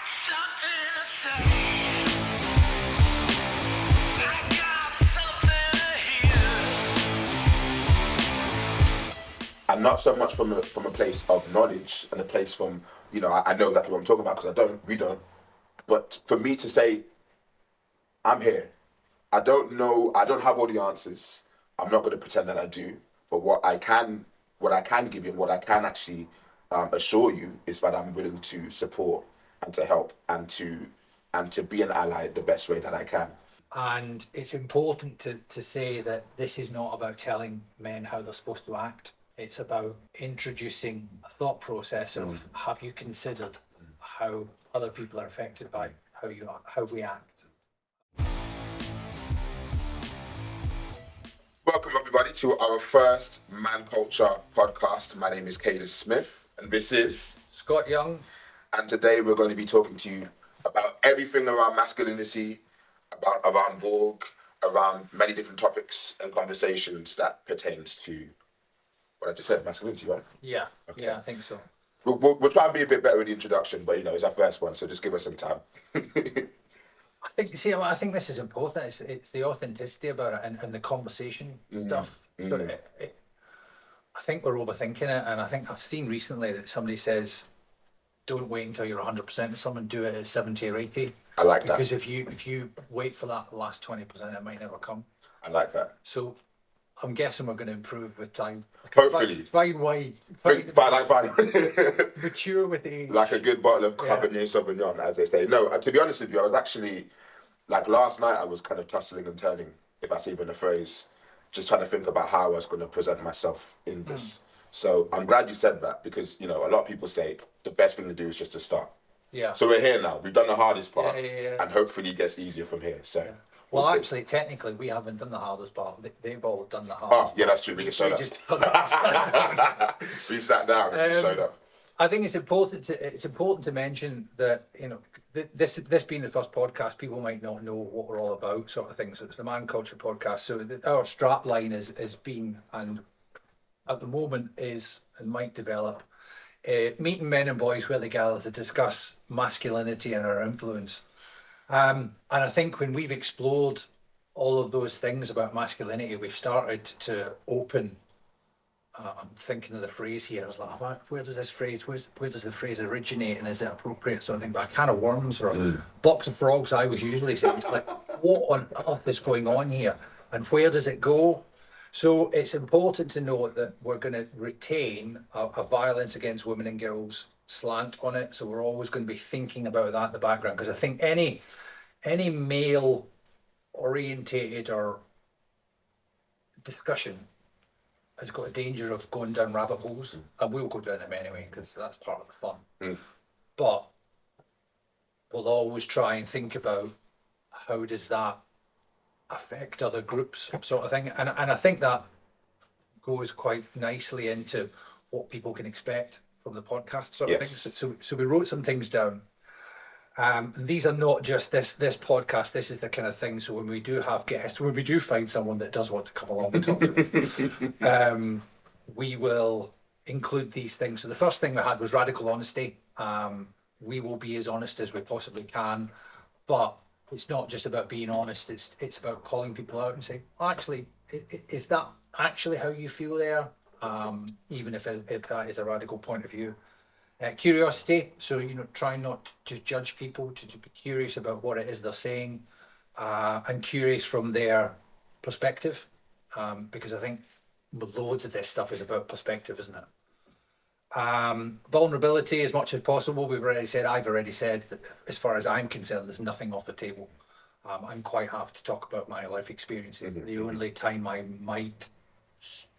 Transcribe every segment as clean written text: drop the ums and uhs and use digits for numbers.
something to say. I got something to hear. And not so much from a place of knowledge and a place from, I know exactly what I'm talking about because we don't. But for me to say, I'm here. I don't know, I don't have all the answers. I'm not going to pretend that I do. But what I can give you and what I can actually assure you is that I'm willing to support and to help and to be an ally the best way that I can. And it's important to say that this is not about telling men how they're supposed to act. It's about introducing a thought process of have you considered how other people are affected by how we act. Welcome everybody to our first Man Culture podcast. My name is Cadus Smith and this is Scott Young. And today we're going to be talking to you about everything around masculinity, around Vogue, around many different topics and conversations that pertains to what I just said, masculinity, right? Yeah, Okay. Yeah, I think so. We'll try and be a bit better with the introduction, but it's our first one, so just give us some time. I think this is important. It's the authenticity about it and the conversation stuff. So I think we're overthinking it, and I think I've seen recently that somebody says, "Don't wait until you're 100% of someone. Do it at 70 or 80." I like that. Because if you wait for that last 20%, it might never come. I like that. So I'm guessing we're going to improve with time. Hopefully. Fine wine. Fine. Mature with age. Like a good bottle of Cabernet Sauvignon, as they say. No, to be honest with you, I was actually, last night I was kind of tussling and turning, if that's even a phrase, just trying to think about how I was going to present myself in this. So I'm glad you said that because, a lot of people say the best thing to do is just to start. Yeah. So we're here now. We've done the hardest part. Yeah. And hopefully it gets easier from here. So. Yeah. We'll Well, see. actually, technically, we haven't done the hardest part. They've all done the hardest part. Oh, yeah, that's true. We can show that. We sat down and showed up. I think it's important to mention that, this being the first podcast, people might not know what we're all about, sort of thing. So it's the Man Culture podcast. So our strap line is been, and at the moment is, and might develop, meeting men and boys where they gather to discuss masculinity and our influence. And I think when we've explored all of those things about masculinity, we've started to open. I'm thinking of the phrase here. I was like, where does this phrase? Where does the phrase originate, and is it appropriate? Sort of thing. But a can of worms or a box of frogs, I was usually saying, it's like, what on earth is going on here, and where does it go? So it's important to note that we're going to retain a violence against women and girls slant on it. So we're always going to be thinking about that in the background, because I think any male orientated or discussion has got a danger of going down rabbit holes, and we'll go down them anyway because that's part of the fun. But we'll always try and think about how does that affect other groups, sort of thing. And I think that goes quite nicely into what people can expect from the podcast, sort of things. So we wrote some things down. These are not just this podcast. This is the kind of thing. So when we do have guests, when we do find someone that does want to come along and talk to us, we will include these things. So the first thing we had was radical honesty. We will be as honest as we possibly can, but it's not just about being honest. It's about calling people out and saying, well, actually, is that actually how you feel there? Even if that is a radical point of view. Curiosity, so try not to judge people, to be curious about what it is they're saying, and curious from their perspective, because I think loads of this stuff is about perspective, isn't it? Vulnerability as much as possible. I've already said that as far as I'm concerned, there's nothing off the table. I'm quite happy to talk about my life experiences. The only time I might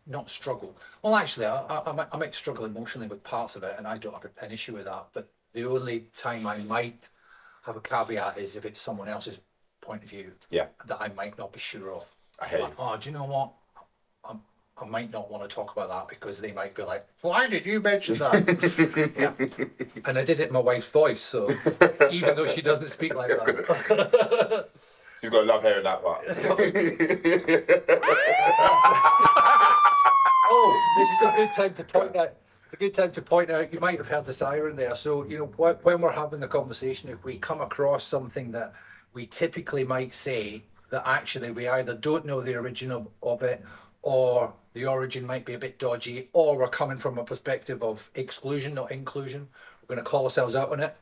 not struggle. Well, actually, I might struggle emotionally with parts of it, and I don't have an issue with that. But the only time I might have a caveat is if it's someone else's point of view that I might not be sure of. I hear you. Oh, do you know what? I might not want to talk about that because they might be like, why did you mention that? And I did it in my wife's voice, so even though she doesn't speak like that. She's got to love hearing that part. Oh, this is a good time to point out It's a good time to point out, you might have heard the siren there. So, you know, when we're having the conversation, if we come across something that we typically might say that actually we either don't know the origin of it, or the origin might be a bit dodgy, or we're coming from a perspective of exclusion, not inclusion, we're going to call ourselves out on it.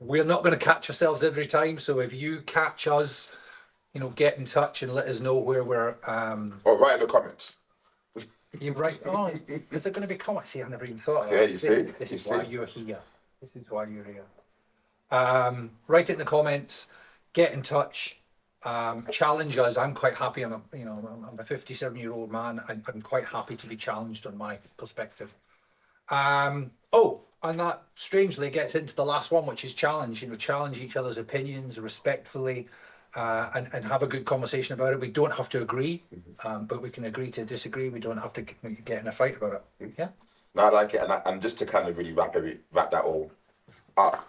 We're not going to catch ourselves every time. So if you catch us, you know, get in touch and let us know where we're. Or write in the comments. You're right. Oh, is there going to be comments? See, I never even thought of that. Yeah, you see. This You is why see. you're here. This is why you're here. Write it in the comments. Get in touch. Challenge us. I'm quite happy. I'm a 57-year-old man. I'm quite happy to be challenged on my perspective. Oh, and that strangely gets into the last one, which is challenge. You know, challenge each other's opinions respectfully, and have a good conversation about it. We don't have to agree, but we can agree to disagree. We don't have to get in a fight about it. Yeah. No, I like it, and just to kind of really wrap that all up.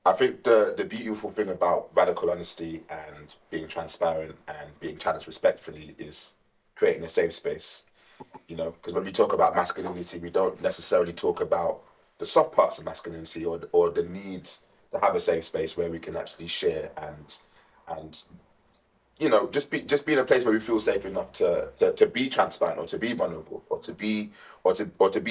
I think the beautiful thing about radical honesty and being transparent and being challenged respectfully is creating a safe space. You know, because when we talk about masculinity, we don't necessarily talk about the soft parts of masculinity or the need to have a safe space where we can actually share and you know, just be in a place where we feel safe enough to be transparent or to be vulnerable or to be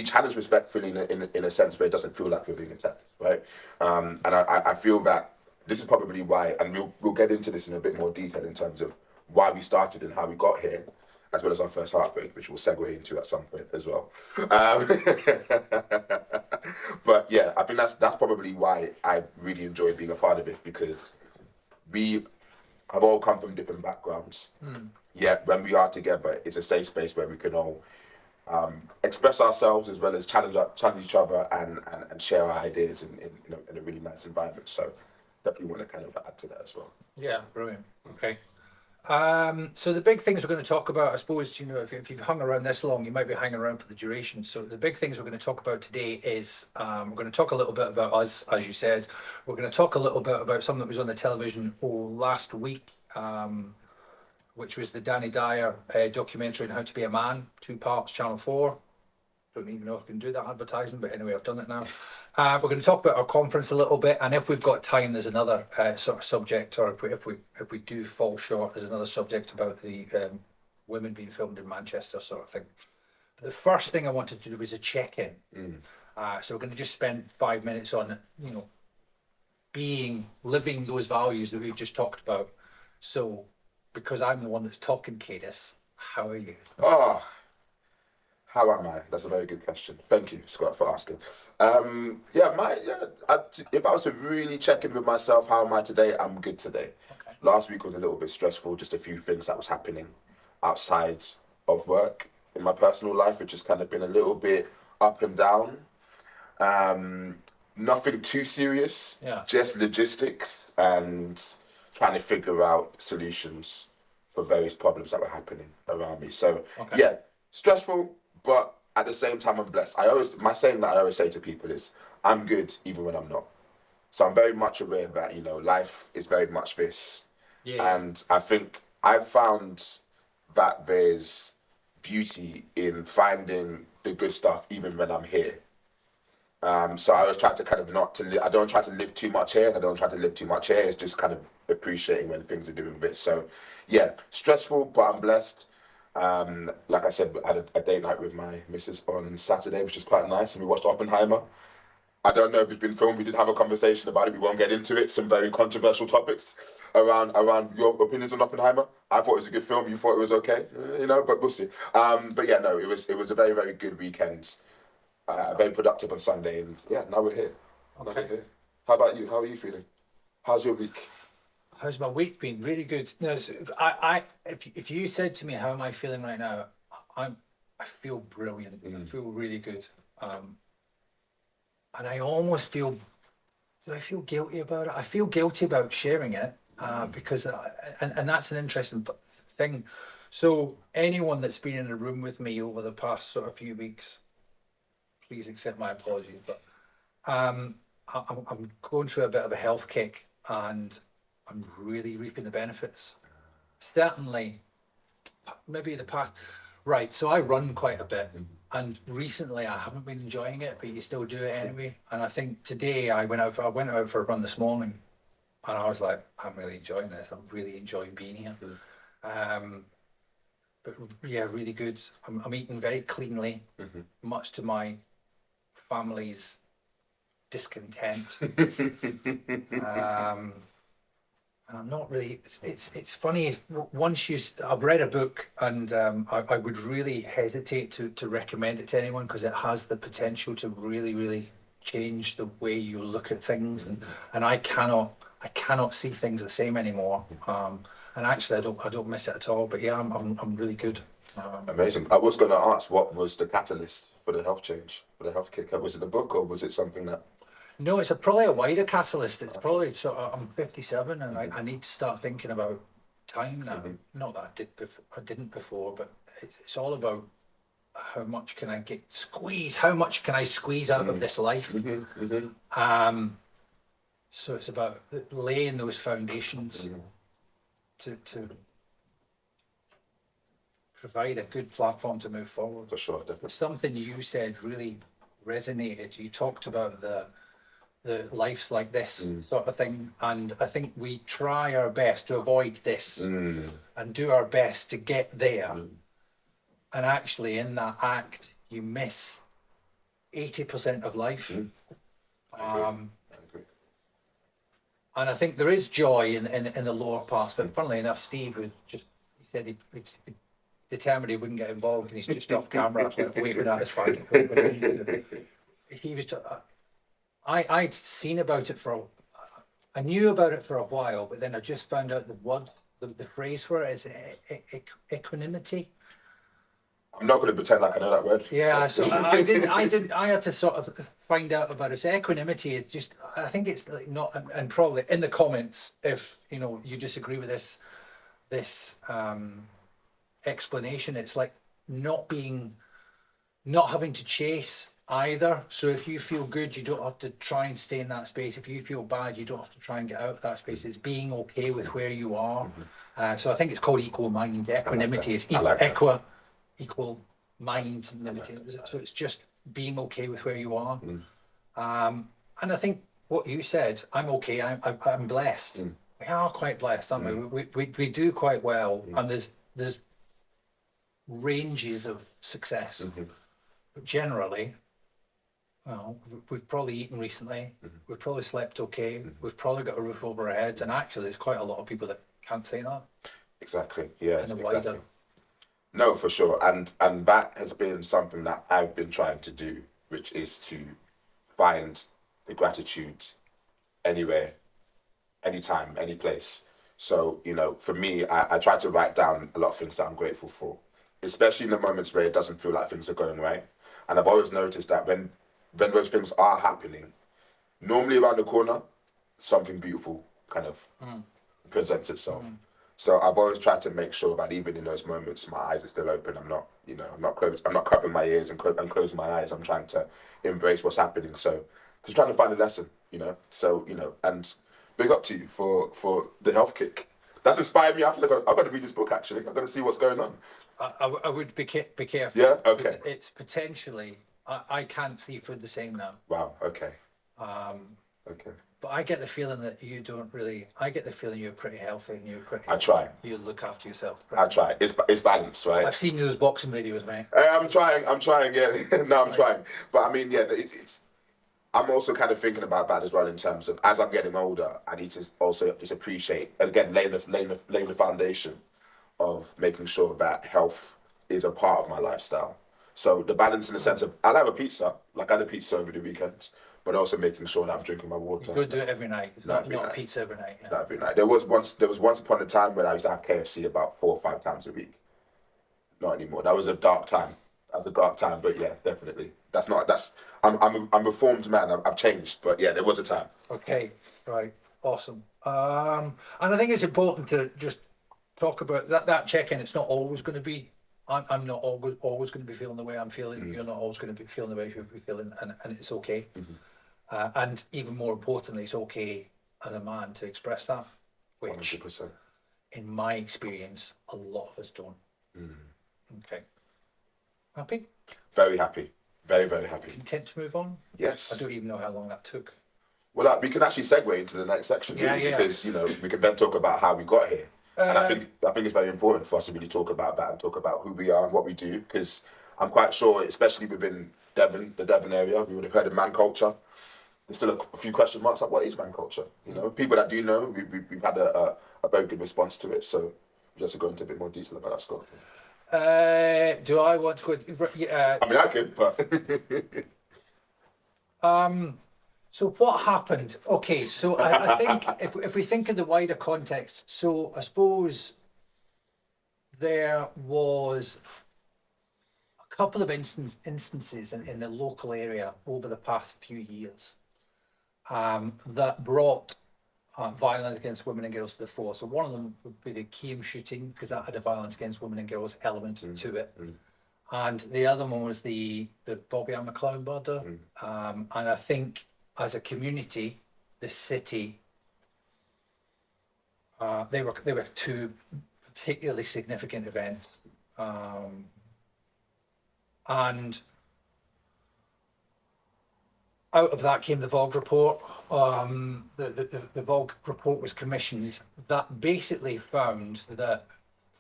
challenged respectfully in a sense where it doesn't feel like we're being attacked, right? And I feel that this is probably why, and we'll get into this in a bit more detail in terms of why we started and how we got here, as well as our first heartbreak, which we'll segue into at some point as well. But yeah, I think that's probably why I really enjoy being a part of it, because we have all come from different backgrounds. Yet when we are together, it's a safe space where we can all express ourselves as well as challenge each other and share our ideas in a really nice environment. So definitely want to kind of add to that as well. Yeah, brilliant. Okay. So the big things we're going to talk about, I suppose, you know, if you've hung around this long, you might be hanging around for the duration. So the big things we're going to talk about today is we're going to talk a little bit about us, as you said. We're going to talk a little bit about something that was on the television last week, which was the Danny Dyer documentary on how to be a man, 2 parts, Channel 4. Don't even know if I can do that advertising, but anyway, I've done it now. We're going to talk about our conference a little bit, and if we've got time, there's another sort of subject, or if we do fall short, there's another subject about the women being filmed in Manchester, sort of thing. But the first thing I wanted to do was a check-in. So we're going to just spend 5 minutes on, you know, living those values that we've just talked about. So, because I'm the one that's talking, Cadis, how are you? Oh, how am I? That's a very good question. Thank you, Scott, for asking. If I was to really check in with myself, how am I today? I'm good today. Okay. Last week was a little bit stressful, just a few things that was happening outside of work in my personal life, which has kind of been a little bit up and down. Nothing too serious, Yeah. just logistics and trying to figure out solutions for various problems that were happening around me. So Okay. yeah, stressful, but at the same time I'm blessed. My saying that I always say to people is I'm good even when I'm not. So I'm very much aware that, you know, life is very much this. Yeah. And I think I've found that there's beauty in finding the good stuff even when I'm here. So I always try to kind of I don't try to live too much here, and I don't try to live too much here. It's just kind of appreciating when things are doing bits. So yeah, stressful, but I'm blessed. Like I said, I had a date night with my missus on Saturday, which is quite nice, and we watched Oppenheimer. I don't know if it's been filmed. We did have a conversation about it. We won't get into it. Some very controversial topics around your opinions on Oppenheimer. I thought it was a good film. You thought it was okay, you know. But we'll see. But yeah, no, it was a very, very good weekend. Very productive on Sunday, and yeah, now we're here. Now Okay. we're here. How about you? How are you feeling? How's your week? How's my week been? Really good. No, so if you said to me, how am I feeling right now? I feel brilliant. I feel really good. And I almost feel, do I feel guilty about it? I feel guilty about sharing it because, and that's an interesting thing. So anyone that's been in a room with me over the past sort of few weeks, please accept my apologies, but I'm going through a bit of a health kick, and I'm really reaping the benefits. Certainly, maybe the past. Right, so I run quite a bit, And recently I haven't been enjoying it, but you still do it anyway. And I think today I went out for a run this morning, and I was like, I'm really enjoying this. I'm really enjoying being here. But yeah, really good. I'm eating very cleanly, much to my family's discontent. And I'm not really. It's funny. Once I've read a book, and I would really hesitate to recommend it to anyone because it has the potential to really change the way you look at things, and I cannot see things the same anymore. And actually, I don't miss it at all. But yeah, I'm really good. Amazing. I was going to ask, what was the catalyst for the health change, for the health kick? Was it the book, or was it something that? No, it's probably a wider catalyst. It's probably sort of, I'm 57 and I need to start thinking about time now. Not that I didn't before, but it's all about how much can I how much can I squeeze out of this life? So it's about laying those foundations to provide a good platform to move forward. For sure, definitely. Something you said really resonated. You talked about the life's like this sort of thing, and I think we try our best to avoid this and do our best to get there, and actually in that act you miss 80% of life. I agree. And I think there is joy in the lower parts, but funnily enough, Steve he said he determined he wouldn't get involved, and he's just off camera waving at his fight. He was I'd seen about it I knew about it for a while, but then I just found out the phrase for it is equanimity. I'm not going to pretend like I know that word. Yeah, so I had to sort of find out about it. So equanimity is just, I think it's like not, and probably in the comments, if you disagree with this explanation, it's like not having to chase either. So if you feel good, you don't have to try and stay in that space. If you feel bad, you don't have to try and get out of that space. It's being okay with where you are. So I think it's called equal mind. Equanimity is equal mind. So it's just being okay with where you are. And I think what you said, I'm okay. I'm blessed. We are quite blessed, aren't we? We do quite well, and there's ranges of success, but generally. Well, we've probably eaten recently. We've probably slept okay. We've probably got a roof over our heads. And actually, there's quite a lot of people that can't say that. Exactly. Yeah. In a Exactly. wider. No, for sure. And that has been something that I've been trying to do, which is to find the gratitude anywhere, anytime, any place. So, for me, I try to write down a lot of things that I'm grateful for, especially in the moments where it doesn't feel like things are going right. And I've always noticed that when those things are happening, normally around the corner, something beautiful kind of presents itself. So I've always tried to make sure that even in those moments, my eyes are still open. I'm not, I'm not closed. I'm not covering my ears and closing my eyes. I'm trying to embrace what's happening. So to trying to find a lesson, So and big up to you for the health kick. That's inspired me. I feel like I've got to read this book actually. I've got to see what's going on. I would be careful. Yeah. Okay. It's potentially. I can't see food the same now. Wow. Okay. Okay. But I get the feeling that you don't really. I get the feeling you're pretty healthy and you're pretty. I try. You look after yourself. I try. It's balance, right? I've seen those boxing videos, mate. I'm trying. Yeah. No, I'm trying. But I mean, yeah, it's. I'm also kind of thinking about that as well in terms of as I'm getting older, I need to also just appreciate and again laying the foundation of making sure that health is a part of my lifestyle. So the balance in the sense of I'll have a pizza, like I had a pizza over the weekends, but also making sure that I'm drinking my water. You go do it every night. It's not pizza every night. Yeah. Not every night. There was once upon a time when I used to have KFC about 4 or 5 times a week. Not anymore. That was a dark time. But yeah, definitely. I'm a reformed man. I've changed, but yeah, there was a time. Okay, right, awesome. And I think it's important to just talk about that check-in. It's not always going to be. I'm not always going to be feeling the way I'm feeling. You're not always going to be feeling the way you're feeling, and it's okay. And even more importantly, it's okay as a man to express that, which 100%. in my experience, a lot of us don't. Okay. Happy? Very happy. Very, very happy. Content to move on? Yes. I don't even know how long that took. Well, we can actually segue into the next section, Yeah, really, yeah. because we can then talk about how we got here, and I think it's very important for us to really talk about that and talk about who we are and what we do, because I'm quite sure, especially within Devon, the Devon area, we would have heard of man culture. There's still a few question marks like what is man culture. People that do know, we've had a very good response to it. So just to go into a bit more detail about that, Scott. Do I want to go? Yeah. I mean, I could, but So what happened? Okay, so I think if we think of the wider context, so I suppose there was a couple of instances in the local area over the past few years that brought violence against women and girls to the fore. So one of them would be the Keam shooting, because that had a violence against women and girls element to it. And the other one was the Bobby Ann McLeod murder. And I think as a community, the city, they were two particularly significant events. And out of that came the VOG report. The VOG report was commissioned that basically found that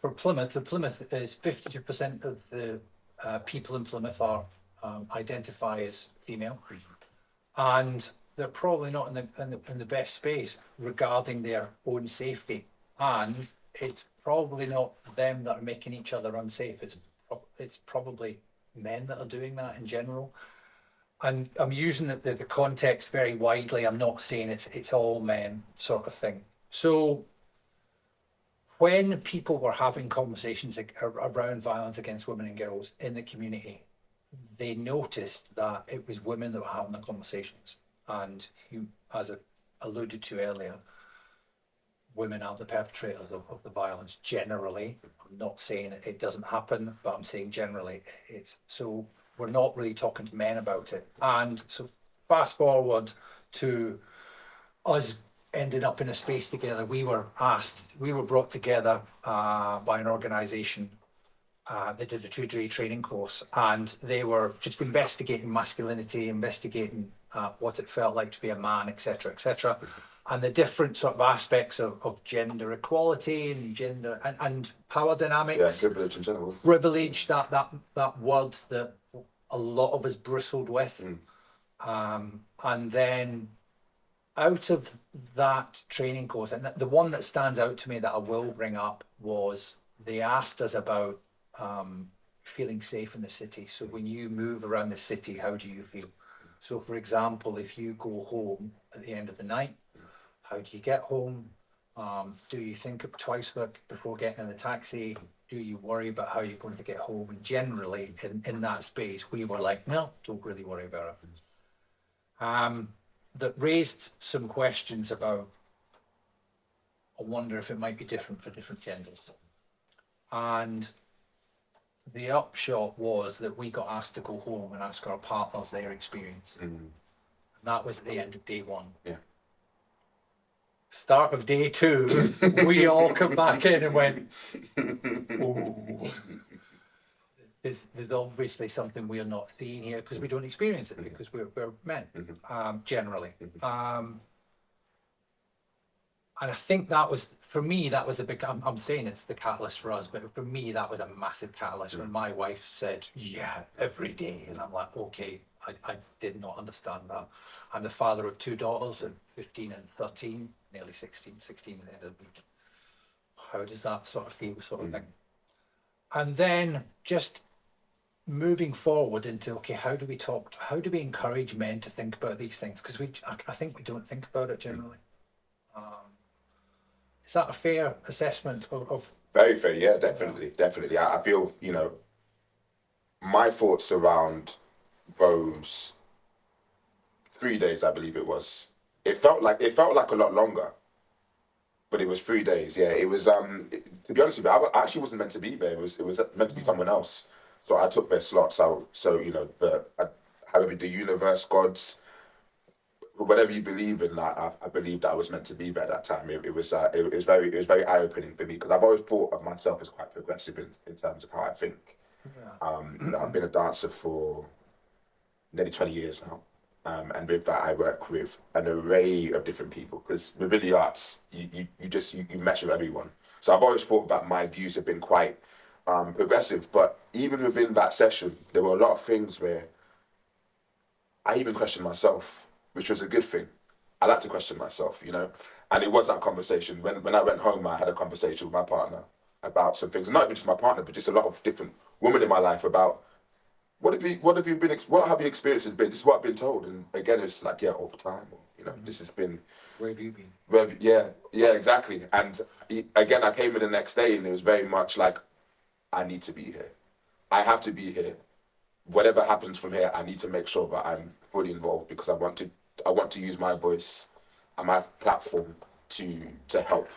for Plymouth is 52% of the people in Plymouth are identify as female, and they're probably not in the best space regarding their own safety, and it's probably not them that are making each other unsafe. It's probably men that are doing that in general. And I'm using the context very widely. I'm not saying it's all men sort of thing. So when people were having conversations around violence against women and girls in the community, they noticed that it was women that were having the conversations. And you, as I alluded to earlier, women are the perpetrators of the violence generally. I'm not saying it doesn't happen, but I'm saying generally it's so. We're not really talking to men about it. And so fast forward to us ending up in a space together. We were brought together by an organisation. They did a 2-day training course, and they were just investigating masculinity, investigating what it felt like to be a man, etc., etc., and the different sort of aspects of gender equality and gender and power dynamics. Yeah, privilege in general. Privilege, that word that a lot of us bristled with. And then out of that training course, and the one that stands out to me that I will bring up was they asked us about feeling safe in the city. So when you move around the city, how do you feel? So for example, if you go home at the end of the night, how do you get home? Do you think twice before getting in the taxi? Do you worry about how you're going to get home? And generally, in that space, we were like, no, don't really worry about it. That raised some questions about, I wonder if it might be different for different genders. And the upshot was that we got asked to go home and ask our partners their experience. And that was at the end of day one. Yeah. Start of day two, we all come back in and went, oh, there's obviously something we're not seeing here because we don't experience it because we're men, generally. And I think that was, for me, that was a big, I'm saying it's the catalyst for us, but for me, that was a massive catalyst when my wife said, yeah, every day. And I'm like, okay, I did not understand that. I'm the father of 2 daughters, 15 and 13, nearly 16 at the end of the week. How does that sort of feel, sort of thing? And then just moving forward into, okay, how do we encourage men to think about these things? Because I think we don't think about it generally. Is that a fair assessment of? Very fair, yeah, definitely. I feel, my thoughts around those 3 days, I believe it was. It felt like a lot longer, but it was 3 days. Yeah, it was. To be honest with you, I actually wasn't meant to be there. It was meant to be someone else. So I took their slot. So however the universe, gods, whatever you believe in, I believe that I was meant to be there at that time. It was very eye opening for me because I've always thought of myself as quite progressive in terms of how I think. I've been a dancer for nearly 20 years now. And with that, I work with an array of different people because within the arts, you mesh with everyone. So I've always thought that my views have been quite progressive, but even within that session, there were a lot of things where I even questioned myself, which was a good thing. I like to question myself, and it was that conversation. When I went home, I had a conversation with my partner about some things, not even just my partner, but just a lot of different women in my life about what have you experienced been? This is what I've been told, and again, it's like all the time. This has been. Where have you been? Yeah, exactly. And again, I came in the next day, and it was very much like, I need to be here. I have to be here. Whatever happens from here, I need to make sure that I'm fully involved because I want to use my voice and my platform to help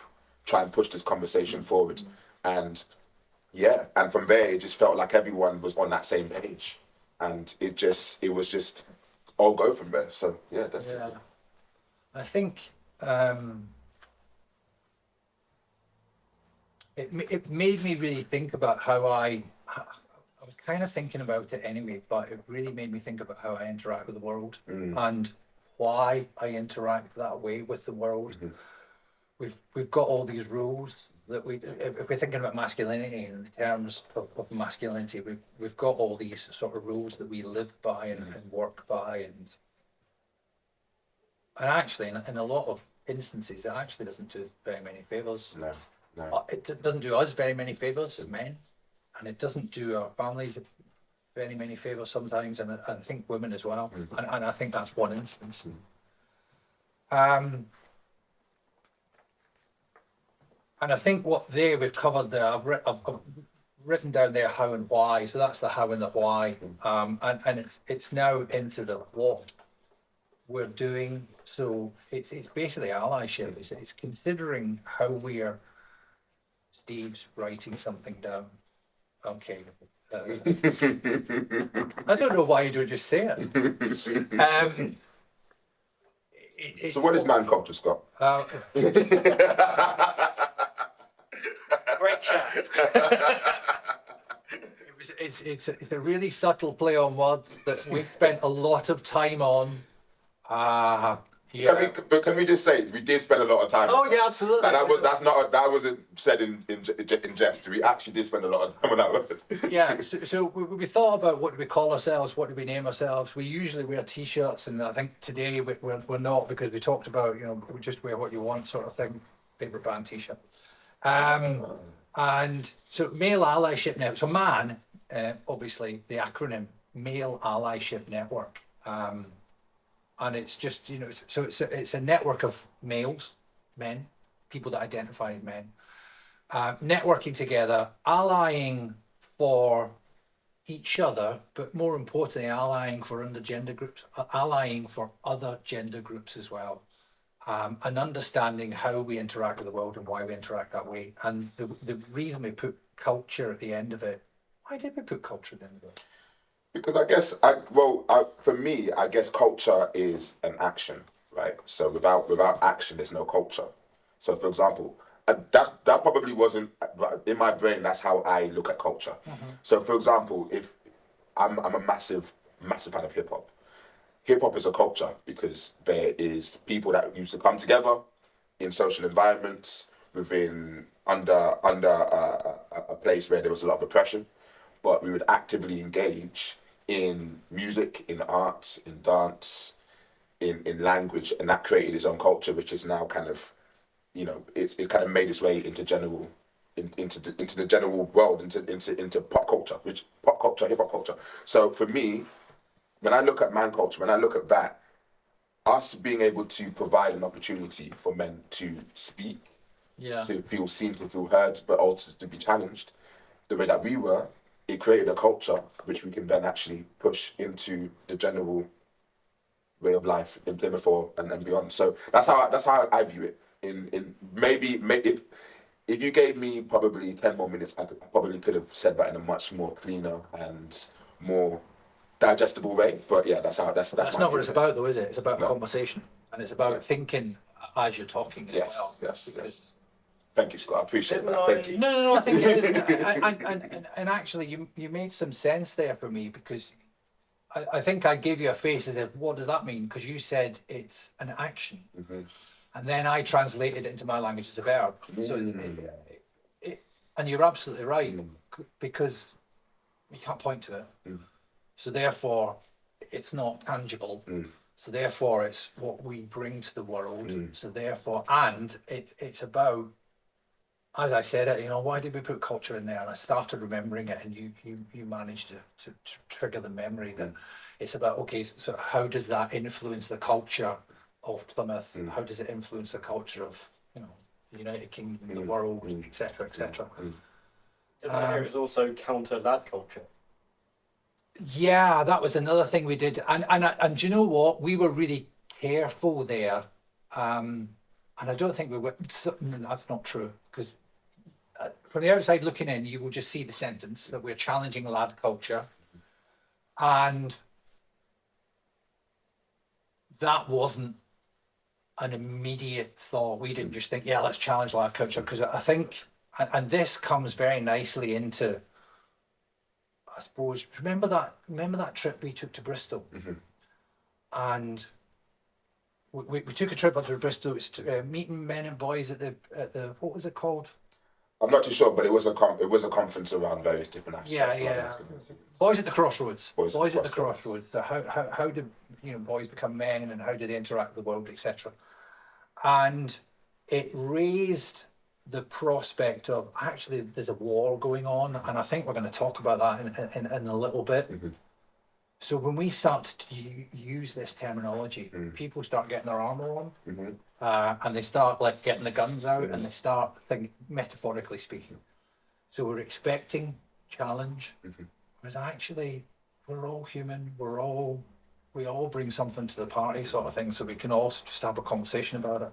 try and push this conversation forward. And yeah, and from there it just felt like everyone was on that same page, and it was just all go from there. So yeah, definitely. Yeah, I think it made me really think about how I was kind of thinking about it anyway, but it really made me think about how I interact with the world and why I interact that way with the world. We've got all these rules that if we're thinking about masculinity in terms of masculinity, we've got all these sort of rules that we live by and work by, and actually in a lot of instances it actually doesn't do us very many favors. No. It doesn't do us very many favors as men, and it doesn't do our families very many favors sometimes, and I think women as well. And I think that's one instance. And I think we've covered there. I've written down there how and why. So that's the how and the why. And it's now into the what we're doing. So it's basically allyship. It's considering how we're. Steve's writing something down. Okay. I don't know why you don't just say it. So what is man culture, Scott? Great chat. It's a really subtle play on words that we've spent a lot of time on. Yeah. Can we just say we did spend a lot of time? Oh yeah, absolutely. And that wasn't said in jest. We actually did spend a lot of time on that word. Yeah. So we thought about what do we call ourselves, what do we name ourselves. We usually wear T-shirts, and I think today we're not, because we talked about we just wear what you want sort of thing. Favorite band T-shirt. And so male allyship network. So MAN, obviously the acronym Male Allyship Network. And it's just, so it's a network of men, people that identify as men, networking together, allying for each other, but more importantly, allying for allying for other gender groups as well, and understanding how we interact with the world and why we interact that way. And the reason we put culture at the end of it, why did we put culture at the end of it? Because I guess, for me, I guess culture is an action, right? So without action, there's no culture. So, for example, that probably wasn't in my brain. That's how I look at culture. So, for example, if I'm a massive fan of hip hop. Hip hop is a culture because there is people that used to come together in social environments under a place where there was a lot of oppression, but we would actively engage in music, in art, in dance, in language, and that created its own culture, which is now kind of, it's kind of made its way into the general world, into pop culture, hip hop culture. So for me, when I look at man culture, when I look at that, us being able to provide an opportunity for men to speak, to feel seen, to feel heard, but also to be challenged, the way that we were, it created a culture which we can then actually push into the general way of life in Plymouth and beyond. So that's how I view it. In maybe if you gave me probably 10 more minutes, I probably could have said that in a much more cleaner and more digestible way. But yeah, that's not what it's about, though, is it? It's about conversation, and it's about thinking as you're talking as well. Yes. Thank you, Scott. I appreciate Didn't that. I- Thank you. No, I think it is. And actually, you made some sense there for me, because I think I gave you a face as if, what does that mean? Because you said it's an action. And then I translated it into my language as a verb. So and you're absolutely right, because you can't point to it. So therefore, it's not tangible. So therefore, it's what we bring to the world. So therefore, and it's about, as I said it, why did we put culture in there? And I started remembering it, and you managed to trigger the memory that it's about, okay, so how does that influence the culture of Plymouth? How does it influence the culture of, the United Kingdom, the world, etc., etc. Didn't I hear it was also counter lad culture? Yeah, that was another thing we did, and do you know what? We were really careful there, and I don't think we were. That's not true, because from the outside looking in, you will just see the sentence that we're challenging lad culture, and that wasn't an immediate thought. We didn't just think, yeah, let's challenge lad culture, because I think, and this comes very nicely into, I suppose, remember that trip we took to Bristol, and we took a trip up to Bristol. It was to, meeting men and boys at the what was it called? I'm not too sure, but it was a conference around various different aspects. Yeah. Boys at the Crossroads. Boys at the Crossroads. So how do boys become men, and how do they interact with the world, etc. And it raised the prospect of, actually there's a war going on, and I think we're going to talk about that in a little bit. So when we start to use this terminology, people start getting their armor on, and they start like getting the guns out, and they start thinking, metaphorically speaking. So we're expecting challenge, whereas actually we're all human. We all bring something to the party, sort of thing. So we can all just have a conversation about it.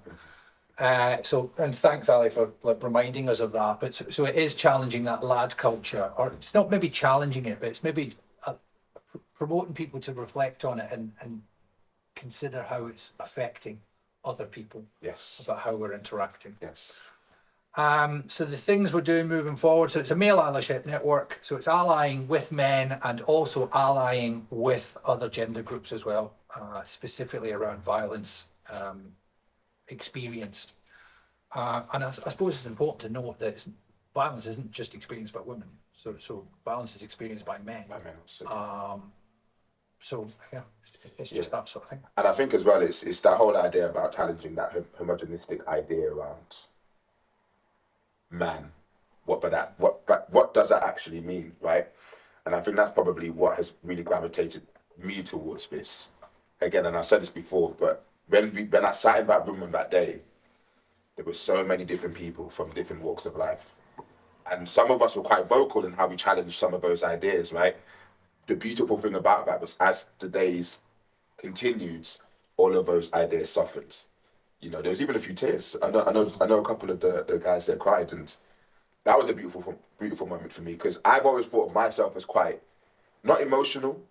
And thanks, Ali, for reminding us of that. But so it is challenging that lad culture, or it's not maybe challenging it, but it's maybe promoting people to reflect on it and consider how it's affecting other people. Yes. About how we're interacting. Yes. So the things we're doing moving forward. So it's a male allyship network. So it's allying with men and also allying with other gender groups as well, specifically around violence experienced. And I suppose it's important to note that violence isn't just experienced by women. So violence is experienced by men. By men also. So yeah, it's just that sort of thing. And I think as well, it's that whole idea about challenging that homogenistic idea around man. What does that actually mean, right? And I think that's probably what has really gravitated me towards this. Again, and I said this before, but when I sat in that room on that day, there were so many different people from different walks of life. And some of us were quite vocal in how we challenged some of those ideas, right? The beautiful thing about that was, as the days continued, all of those ideas softened. There was even a few tears. I know a couple of the guys there cried, and that was a beautiful moment for me, because I've always thought of myself as quite not emotional.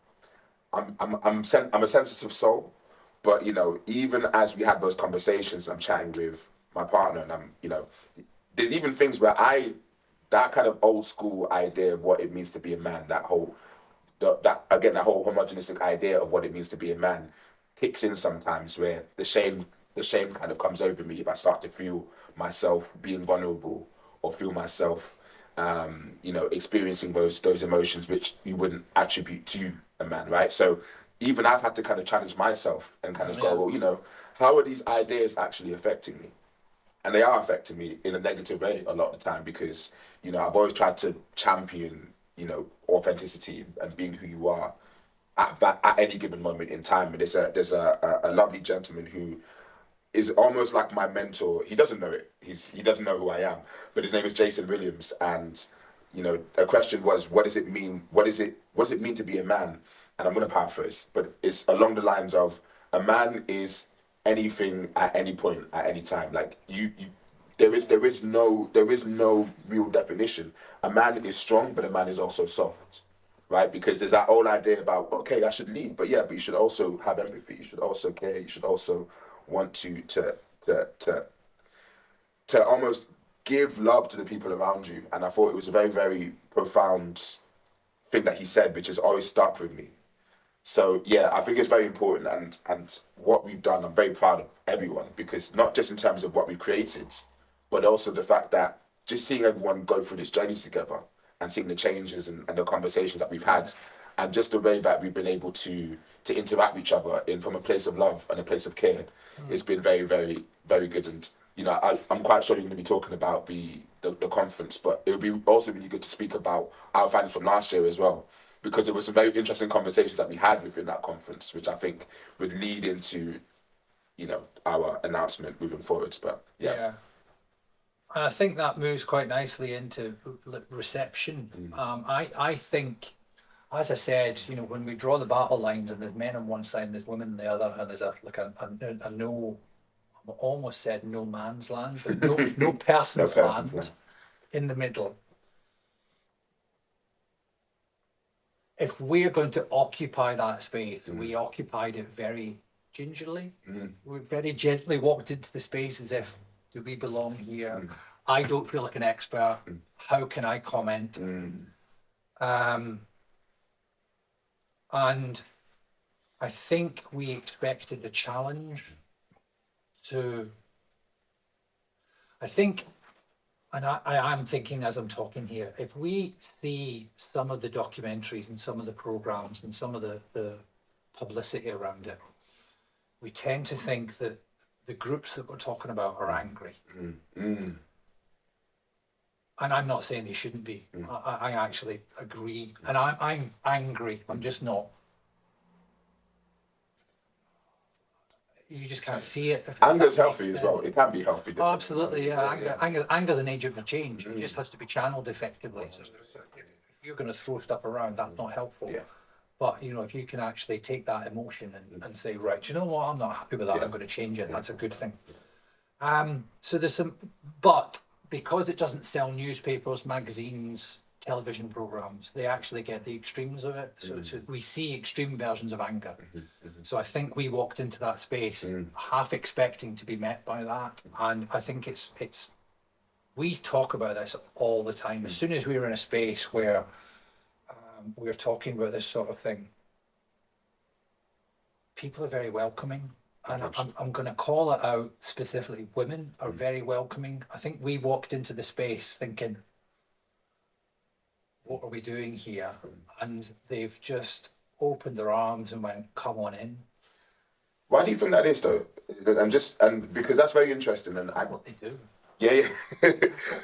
I'm a sensitive soul, but even as we have those conversations, I'm chatting with my partner, and there's even things where that kind of old school idea of what it means to be a man, that whole homogenistic idea of what it means to be a man kicks in sometimes, where the shame kind of comes over me if I start to feel myself being vulnerable, or feel myself experiencing those emotions which you wouldn't attribute to a man, right? So even I've had to kind of challenge myself and kind of go, well, how are these ideas actually affecting me? And they are affecting me in a negative way a lot of the time, because I've always tried to champion authenticity and being who you are at any given moment in time. And there's a lovely gentleman who is almost like my mentor. He doesn't know it. He doesn't know who I am, but his name is Jason Williams. And a question was, what does it mean? What does it mean to be a man? And I'm going to paraphrase, but it's along the lines of, a man is anything at any point at any time. Like there is no real definition. A man is strong, but a man is also soft, right? Because there's that whole idea about, okay, I should lead, but you should also have empathy. You should also care. You should also want to almost give love to the people around you. And I thought it was a very, very profound thing that he said, which has always stuck with me. So yeah, I think it's very important, and what we've done, I'm very proud of everyone, because not just in terms of what we created, but also the fact that just seeing everyone go through this journey together and seeing the changes and the conversations that we've had, and just the way that we've been able to interact with each other in from a place of love and a place of care, it's been very, very, very good. And you know, I'm quite sure you're going to be talking about the conference, but it would be also really good to speak about our findings from last year as well, because there were some very interesting conversations that we had within that conference, which I think would lead into, you know, our announcement moving forwards. But yeah. And I think that moves quite nicely into reception. I think, as I said, you know, when we draw the battle lines and there's men on one side and there's women on the other, and there's a no, I almost said no man's land, but no person's land in the middle. If we're going to occupy that space, we occupied it very gingerly. We very gently walked into the space as if, do we belong here? I don't feel like an expert. How can I comment? And I think we expected a challenge and I am thinking as I'm talking here, if we see some of the documentaries and some of the programs and some of the publicity around it, we tend to think that the groups that we're talking about are angry. And I'm not saying they shouldn't be. I actually agree. And I'm angry. I'm just not. You just can't see it. Anger's healthy as well. It can be healthy. Oh, absolutely, yeah. Anger's an agent for change. It just has to be channeled effectively. So if you're going to throw stuff around, that's not helpful. Yeah. But, you know, if you can actually take that emotion and say, right, you know what, I'm not happy with that, I'm going to change it, that's a good thing. So there's some, but because it doesn't sell newspapers, magazines, television programs, they actually get the extremes of it. So we see extreme versions of anger. So I think we walked into that space half expecting to be met by that. And I think it's we talk about this all the time. As soon as we're in a space where we're talking about this sort of thing, people are very welcoming. And I'm going to call it out specifically. Women are very welcoming. I think we walked into the space thinking, what are we doing here? And they've just opened their arms and went, come on in. Why do you think that is, though? And because that's very interesting. And That's what they do. Yeah.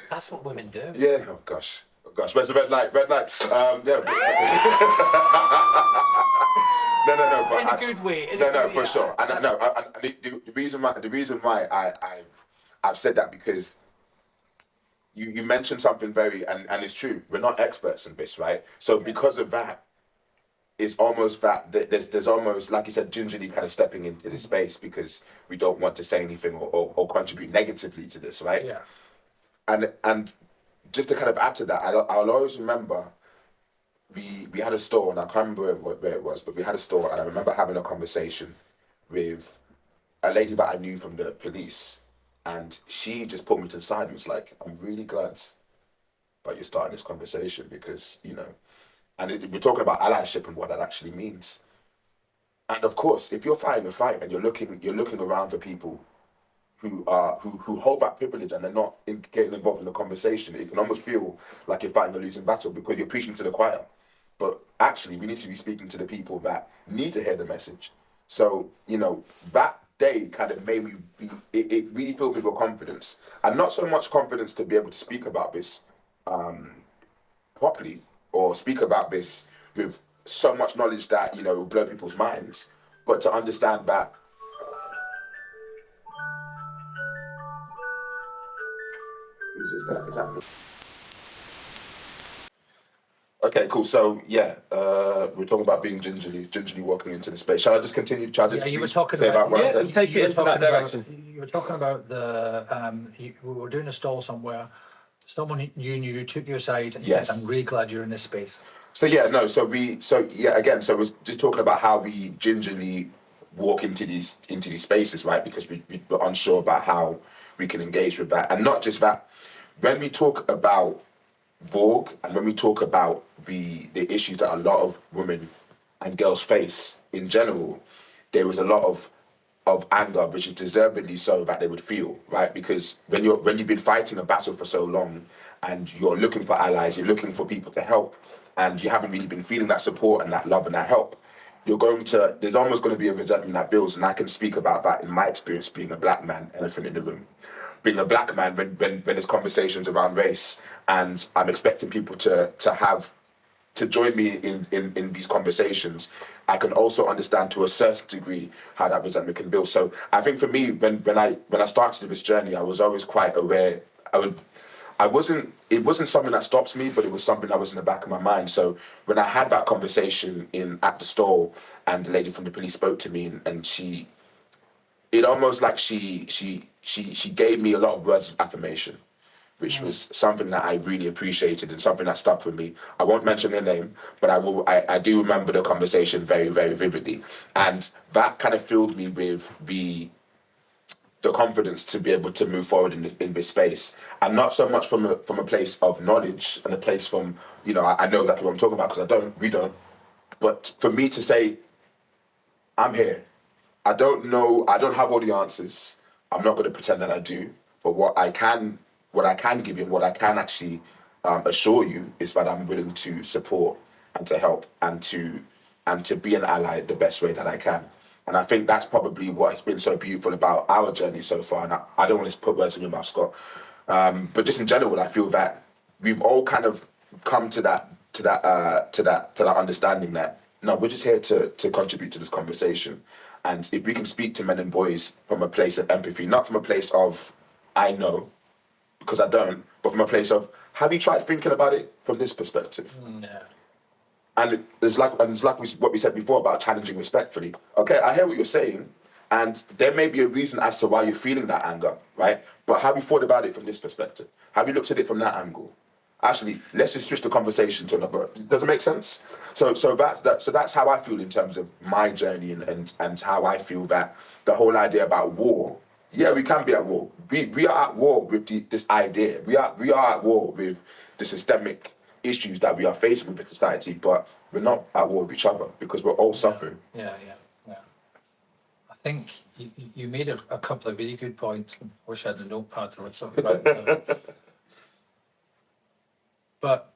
That's what women do. Yeah. Oh gosh. Where's the red light? Red light. Yeah. No. But In a good way. For sure. And the reason why I've said that, because you mentioned something very, and it's true. We're not experts in this, right? So because of that, it's almost that there's almost, like you said, gingerly kind of stepping into this space because we don't want to say anything or contribute negatively to this, right? Yeah. And just to kind of add to that, I'll always remember we had a store, and I can't remember where it was, but we had a store, and I remember having a conversation with a lady that I knew from the police, and she just pulled me to the side and was like, I'm really glad that you're starting this conversation, because, you know, and we're talking about allyship and what that actually means. And of course, if you're fighting a fight and you're looking around for people who hold that privilege and they're not getting involved in the conversation, it can almost feel like you're fighting a losing battle because you're preaching to the choir. But actually, we need to be speaking to the people that need to hear the message. So, you know, that day kind of made me it really filled me with confidence, and not so much confidence to be able to speak about this properly, or speak about this with so much knowledge that, you know, will blow people's minds, but to understand that Is that okay, cool. So yeah, we're talking about being gingerly walking into the space. Shall I just continue? You were talking say about what I Yeah, said? take it into that direction. You were talking about we were doing a stall somewhere. Someone you knew took you aside and Yes. said, I'm really glad you're in this space. So we're just talking about how we gingerly walk into these spaces, right? Because we're unsure about how we can engage with that, and not just that, when we talk about Vogue and when we talk about the issues that a lot of women and girls face in general, there was a lot of anger, which is deservedly so, that they would feel, right? Because when you've been fighting a battle for so long and you're looking for allies, you're looking for people to help, and you haven't really been feeling that support and that love and that help, there's almost going to be a resentment that builds. And I can speak about that in my experience being a black man, elephant in the room. Being a black man, when there's conversations around race, and I'm expecting people to join me in these conversations, I can also understand to a certain degree how that resentment can build. So I think for me, when I started this journey, I was always quite aware. It wasn't something that stops me, but it was something that was in the back of my mind. So when I had that conversation at the stall, and the lady from the police spoke to me, and it almost like she gave me a lot of words of affirmation, which was something that I really appreciated and something that stuck with me. I won't mention her name, but I do remember the conversation very, very vividly. And that kind of filled me with the confidence to be able to move forward in this space. And not so much from a place of knowledge and a place from, I know exactly what I'm talking about because we don't. But for me to say, I'm here. I don't know, I don't have all the answers. I'm not going to pretend that I do. But what I can give you and what I can actually assure you is that I'm willing to support and to help and to be an ally the best way that I can. And I think that's probably what's been so beautiful about our journey so far. And I don't want to put words in your mouth, Scott. But just in general, I feel that we've all kind of come to that understanding that no, we're just here to contribute to this conversation. And if we can speak to men and boys from a place of empathy, not from a place of I know, because I don't, but from a place of have you tried thinking about it from this perspective? No. And it's like what we said before about challenging respectfully. Okay, I hear what you're saying, and there may be a reason as to why you're feeling that anger, right? But have you thought about it from this perspective? Have you looked at it from that angle? Actually, let's just switch the conversation to another. Does it make sense? So that's how I feel in terms of my journey and how I feel that the whole idea about war. Yeah, we can be at war. We are at war with this idea. We are at war with the systemic issues that we are facing with society, but we're not at war with each other because we're all suffering. Yeah. I think you made a couple of really good points. I wish I had a notepad to talk about them. But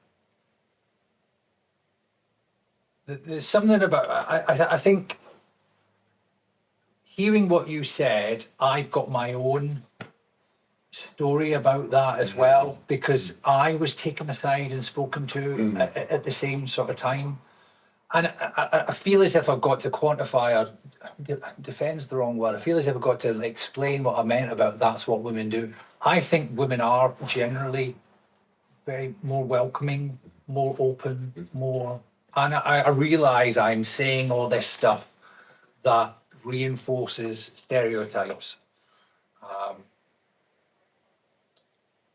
there's something about, I think, hearing what you said, I've got my own story about that as well, because I was taken aside and spoken to at the same sort of time. And I feel as if I've got to quantify, or defend's the wrong word, I feel as if I've got to explain what I meant about that's what women do. I think women are generally very more welcoming, more open, more... And I realise I'm saying all this stuff that reinforces stereotypes.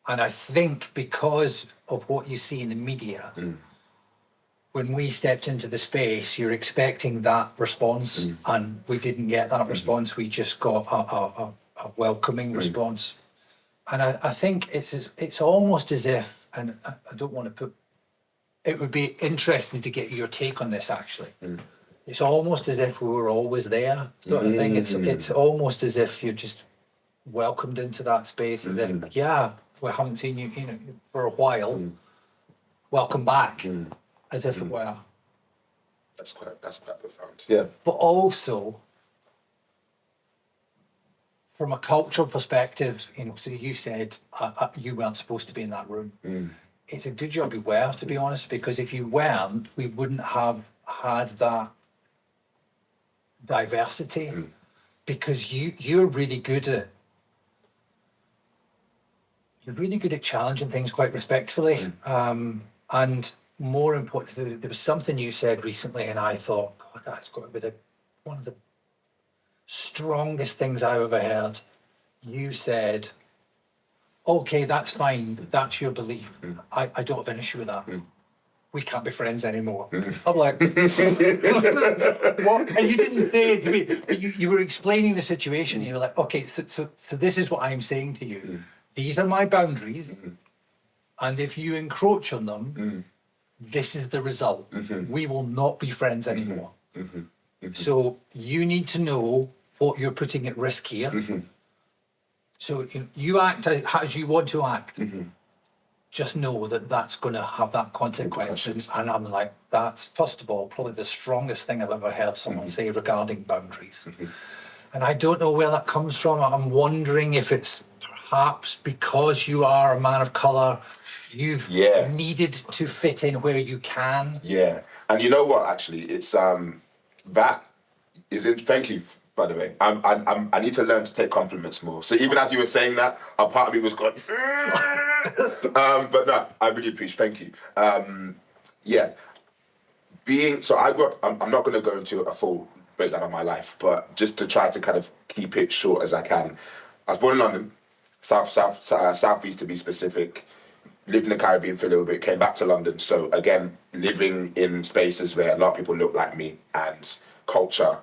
And I think because of what you see in the media, when we stepped into the space, you're expecting that response, and we didn't get that response. We just got a welcoming response. And I think it's almost as if, and I don't want to put, it would be interesting to get your take on this actually. It's almost as if we were always there, sort of thing. It's almost as if you're just welcomed into that space, as if, yeah, we haven't seen you, for a while. Welcome back, as if it were. That's quite profound. Yeah. But also, from a cultural perspective, so you said you weren't supposed to be in that room. It's a good job you were, to be honest, because if you weren't, we wouldn't have had that diversity, because you're really good at challenging things quite respectfully. And more importantly, there was something you said recently, and I thought, God, that's got to be one of the strongest things I've ever heard. You said, okay, that's fine, that's your belief. I don't have an issue with that. We can't be friends anymore. I'm like, what? And you didn't say it to me, but you were explaining the situation. You were like, okay, so this is what I'm saying to you. These are my boundaries. and if you encroach on them, this is the result. We will not be friends anymore. So you need to know what you're putting at risk here. So you act as you want to act. Just know that that's going to have that consequence. And I'm like, that's first of all probably the strongest thing I've ever heard someone say regarding boundaries. And I don't know where that comes from. I'm wondering if it's perhaps because you are a man of colour, you've needed to fit in where you can. Yeah, and you know what? Actually, it's that is in. Thank you, by the way. I need to learn to take compliments more. So even as you were saying that, a part of me was going. But no, I really appreciate. Thank you. Yeah, I grew up. I'm not going to go into a full breakdown of my life, but just to try to kind of keep it short as I can. I was born in London, southeast to be specific. Lived in the Caribbean for a little bit, came back to London. So again, living in spaces where a lot of people look like me and culture,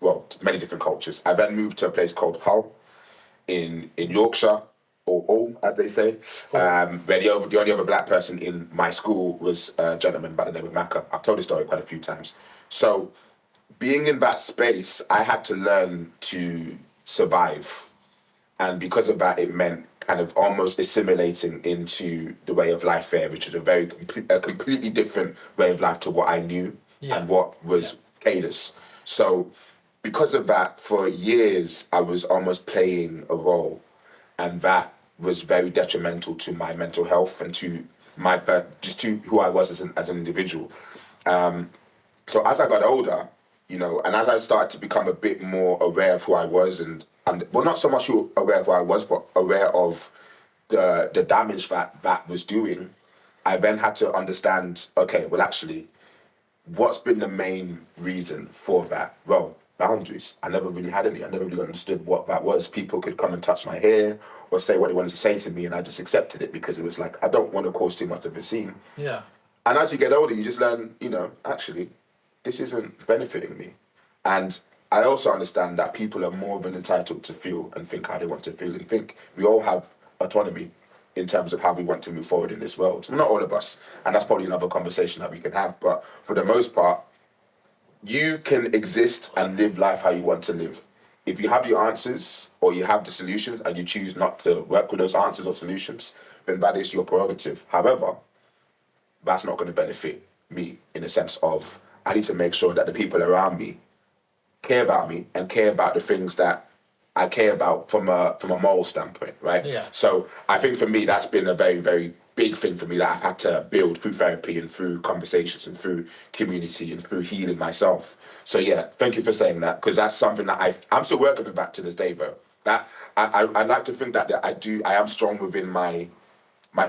well, many different cultures. I then moved to a place called Hull in Yorkshire, or Hull, as they say. Where the only other black person in my school was a gentleman by the name of Maka. I've told this story quite a few times. So being in that space, I had to learn to survive. And because of that, it meant kind of almost assimilating into the way of life there, which is a completely different way of life to what I knew and what was cadus. So because of that, for years, I was almost playing a role, and that was very detrimental to my mental health and to my just to who I was as an individual. So as I got older, and as I started to become a bit more aware of who I was and well, not so much aware of who I was, but aware of the damage that was doing, I then had to understand, okay, well, actually, what's been the main reason for that? Well, boundaries. I never really had any. I never really understood what that was. People could come and touch my hair or say what they wanted to say to me, and I just accepted it because it was like, I don't want to cause too much of a scene. Yeah. And as you get older, you just learn, actually, this isn't benefiting me. And I also understand that people are more than entitled to feel and think how they want to feel and think. We all have autonomy in terms of how we want to move forward in this world. Well, not all of us, and that's probably another conversation that we can have. But for the most part, you can exist and live life how you want to live. If you have your answers or you have the solutions and you choose not to work with those answers or solutions, then that is your prerogative. However, that's not going to benefit me in the sense of I need to make sure that the people around me care about me and care about the things that I care about from a moral standpoint, right? Yeah. So I think for me, that's been a very, very big thing for me that I've had to build through therapy and through conversations and through community and through healing myself. So yeah, thank you for saying that, because that's something that I'm still working with that to this day, bro. That I like to think that I am strong within my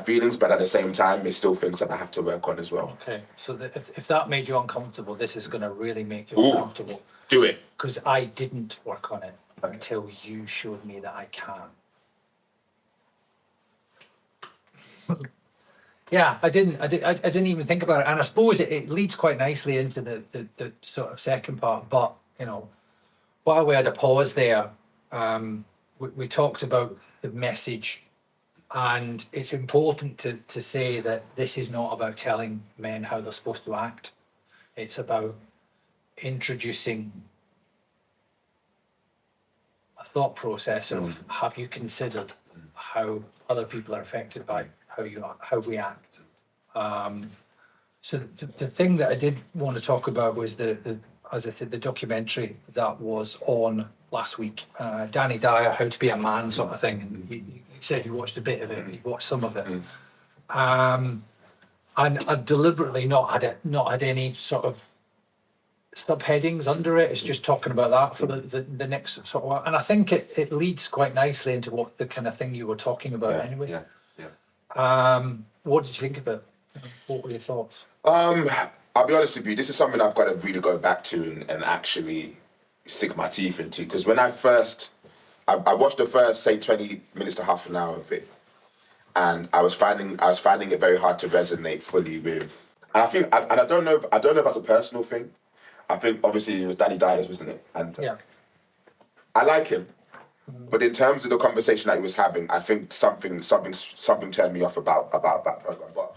feelings, but at the same time, there's still things that I have to work on as well. Okay. So if that made you uncomfortable, this is going to really make you Ooh. uncomfortable. Do it. Because I didn't work on it until you showed me that I can. Yeah, I didn't even think about it, and I suppose it leads quite nicely into the sort of second part. But while we had a pause there, we talked about the message, and it's important to say that this is not about telling men how they're supposed to act. It's about introducing a thought process of have you considered how other people are affected by how we act. So the thing that I did want to talk about was the as I said, the documentary that was on last week, Danny Dyer, How to Be a Man sort of thing. And he said he watched a bit of it, he watched some of it. And I've deliberately not had any sort of subheadings under it. It's just talking about that for the next sort of, and I think it leads quite nicely into what the kind of thing you were talking about anyway. What did you think of it? What were your thoughts? I'll be honest with you, this is something I've got to really go back to and actually sink my teeth into, because when I watched the first, say, 20 minutes to half an hour of it, and I was finding it very hard to resonate fully with, and I think, and I don't know if that's a personal thing. I think obviously it was Danny Dyer's, wasn't it? And Yeah. I like him, But in terms of the conversation that he was having, I think something turned me off about that program. But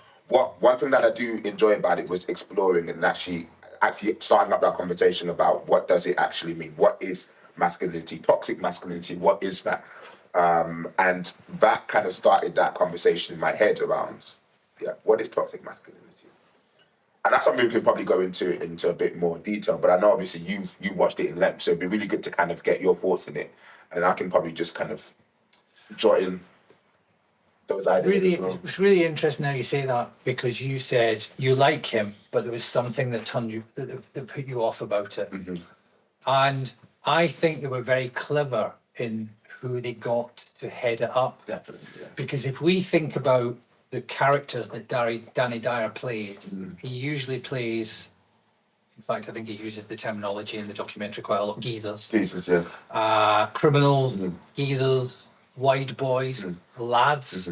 one thing that I do enjoy about it was exploring and actually starting up that conversation about what does it actually mean? What is masculinity? Toxic masculinity, what is that? And that kind of started that conversation in my head around, yeah, what is toxic masculinity? And that's something we can probably go into a bit more detail. But I know obviously you watched it in length, so it'd be really good to kind of get your thoughts in it, and I can probably just kind of jot in those ideas Really, as well. it's really interesting how you say that, because you said you like him, but there was something that that put you off about it. And I think they were very clever in who they got to head it up. Definitely, yeah. Because if we think about the characters that Danny Dyer plays, he usually plays, in fact, I think he uses the terminology in the documentary quite a lot, geezers. Jesus, yeah. Criminals, geezers, wide boys, lads.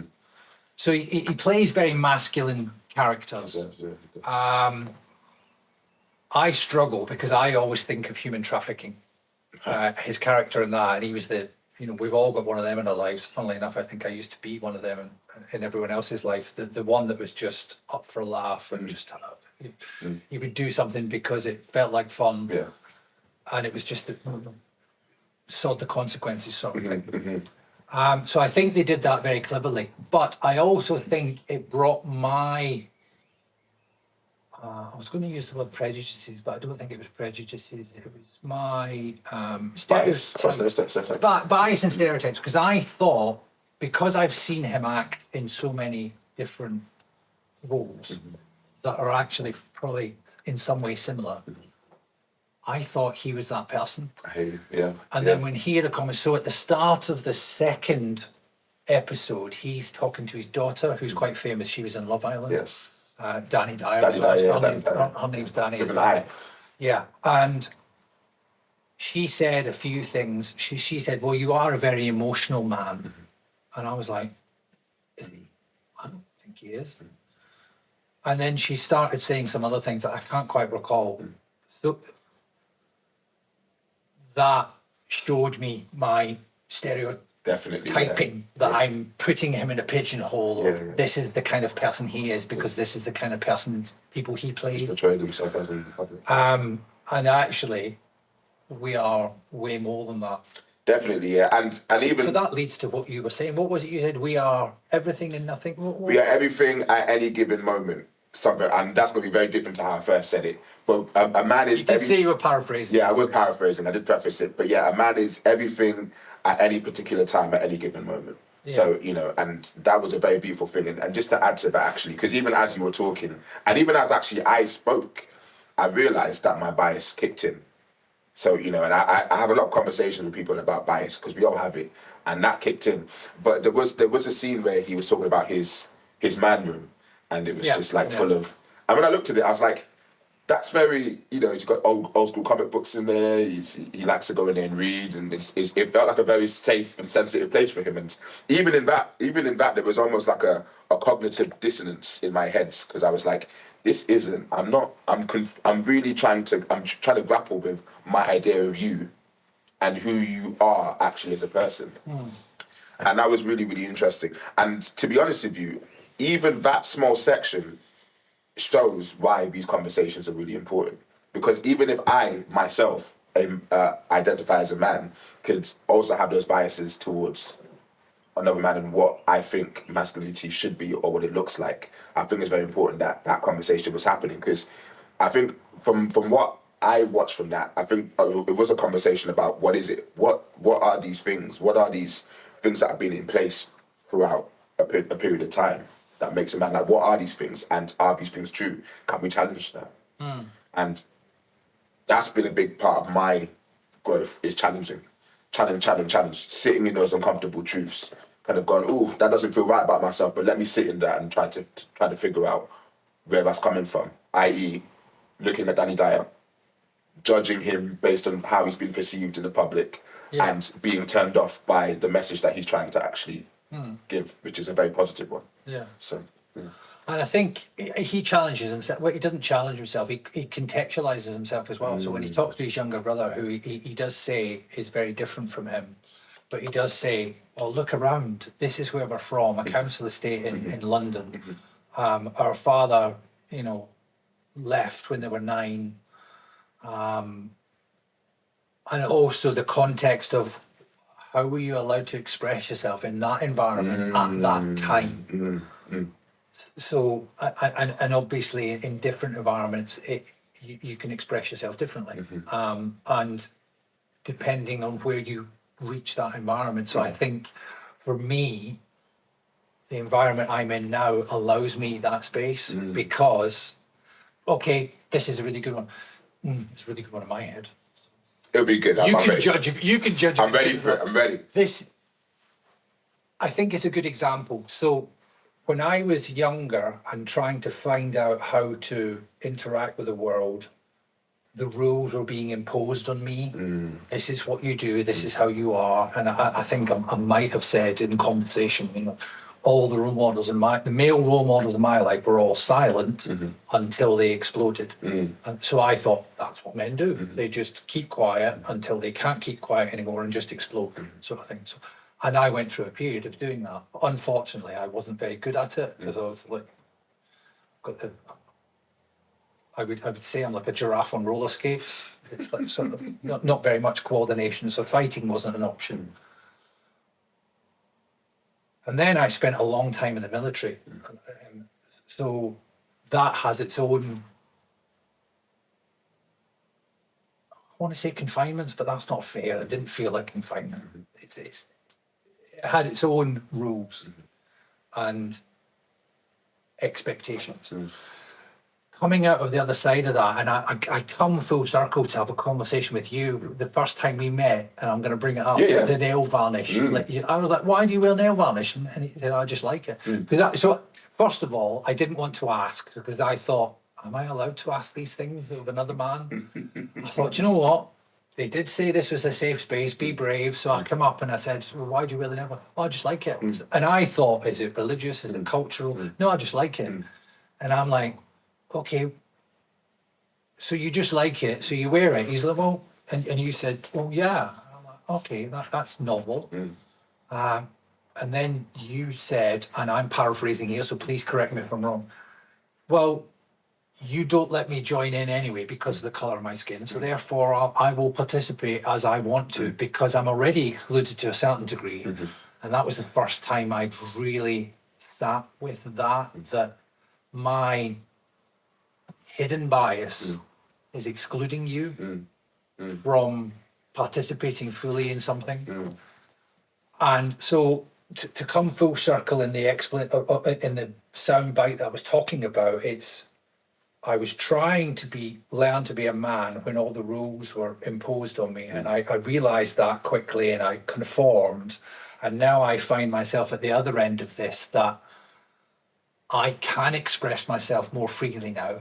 So he plays very masculine characters. I struggle because I always think of human trafficking. His character in that, and he was we've all got one of them in our lives. Funnily enough, I think I used to be one of them in everyone else's life. The one that was just up for a laugh and just he would do something because it felt like fun, Yeah. and it was just sod the consequences sort of thing. So I think they did that very cleverly. But I also think it brought my I was going to use the word prejudices, but I don't think it was prejudices. It was my Bias bias and stereotypes, because I thought, because I've seen him act in so many different roles that are actually probably in some way similar, I thought he was that person. I hear you, yeah. And then when he had a comment, so at the start of the second episode, he's talking to his daughter, who's quite famous. She was in Love Island. Yes. Danny Dyer. Danny Dyer, yeah, Her name's Danny. With as an well. eye. Yeah, and she said a few things. She said, "Well, you are a very emotional man," and I was like, "Is he? I don't think he is." And then she started saying some other things that I can't quite recall. So that showed me my stereotyping Definitely. that I'm putting him in a pigeonhole of Yeah. this is the kind of person he is because this is the kind of people he plays. Portrayed himself as in public. And actually, we are way more than that. Definitely, yeah. And even So that leads to what you were saying. What was it you said? We are everything and nothing. we are everything at any given moment. Something, and that's going to be very different to how I first said it. But a man is. You did say you were paraphrasing. Yeah, I was paraphrasing. I did preface it, but yeah, a man is everything at any particular time, at any given moment. Yeah. So and that was a very beautiful thing. And just to add to that, actually, because even as you were talking, and even as actually I spoke, I realised that my bias kicked in. So and I have a lot of conversations with people about bias because we all have it, and that kicked in. But there was a scene where he was talking about his man room, and it was just like full of. And when I looked at it, I was like, that's very, he's got old school comic books in there. He likes to go in there and read, and it felt like a very safe and sensitive place for him. And even in that, there was almost like a cognitive dissonance in my head because I was like, this isn't. I'm really trying to grapple with my idea of you, and who you are actually as a person. And that was really, really interesting. And to be honest with you, even that small section shows why these conversations are really important. Because even if I myself identify as a man, could also have those biases towards another man and what I think masculinity should be or what it looks like, I think it's very important that that conversation was happening. Because I think from what I watched from that, I think it was a conversation about what is it? What are these things? What are these things that have been in place throughout a period of time that makes a man, like, what are these things, and are these things true? Can we challenge that? And that's been a big part of my growth, is challenge, sitting in those uncomfortable truths, kind of going, ooh, that doesn't feel right about myself, but let me sit in that and try to figure out where that's coming from, i.e. looking at Danny Dyer, judging him based on how he's been perceived in the public, and being turned off by the message that he's trying to actually give, which is a very positive one. Yeah. So, yeah. And I think he challenges himself. Well, he doesn't challenge himself. He contextualizes himself as well. So when he talks to his younger brother, who he does say is very different from him, but he does say, "Well, look around. This is where we're from, a council estate in London. Our father, you know, left when they were 9." And also the context of how were you allowed to express yourself in that environment at that time? So, and obviously in different environments, you can express yourself differently. And depending on where you reach that environment. So I think for me, the environment I'm in now allows me that space because, okay, this is a really good one. It's a really good one in my head. It'll be good. You I'm can ready. judge if you can judge. I'm ready for it. I'm ready. This, I think, is a good example. So, when I was younger and trying to find out how to interact with the world, the rules were being imposed on me. This is what you do. This is how you are. And I think I might have said in conversation, you know, all the role models the male role models in my life were all silent until they exploded. And so I thought that's what men do. They just keep quiet until they can't keep quiet anymore and just explode, sort of thing. So, and I went through a period of doing that. Unfortunately, I wasn't very good at it because I was like, I would say I'm like a giraffe on roller skates. It's like sort of not very much coordination, so fighting wasn't an option. And then I spent a long time in the military. So that has its own, I want to say confinements, but that's not fair. It didn't feel like confinement. It had its own rules and expectations. Coming out of the other side of that, and I come full circle to have a conversation with you the first time we met, and I'm going to bring it up, the nail varnish. Like, I was like, why do you wear nail varnish? And he said, I just like it. So first of all, I didn't want to ask because I thought, am I allowed to ask these things of another man? I thought, do you know what? They did say this was a safe space, be brave. So I come up and I said, well, why do you wear the nail varnish? Oh, I just like it. And I thought, is it religious? Is it cultural? No, I just like it. And I'm like, okay, so you just like it, so you wear it. He's like, well, and you said, well, yeah. I'm like, okay, that's novel. And then you said, and I'm paraphrasing here, so please correct me if I'm wrong. Well, you don't let me join in anyway because of the colour of my skin, so therefore I will participate as I want to because I'm already excluded to a certain degree. And that was the first time I'd really sat with that my hidden bias is excluding you from participating fully in something. And so to come full circle in the in the sound bite that I was talking about, I was trying to learn to be a man when all the rules were imposed on me, and I realized that quickly and I conformed. And now I find myself at the other end of this, that I can express myself more freely now.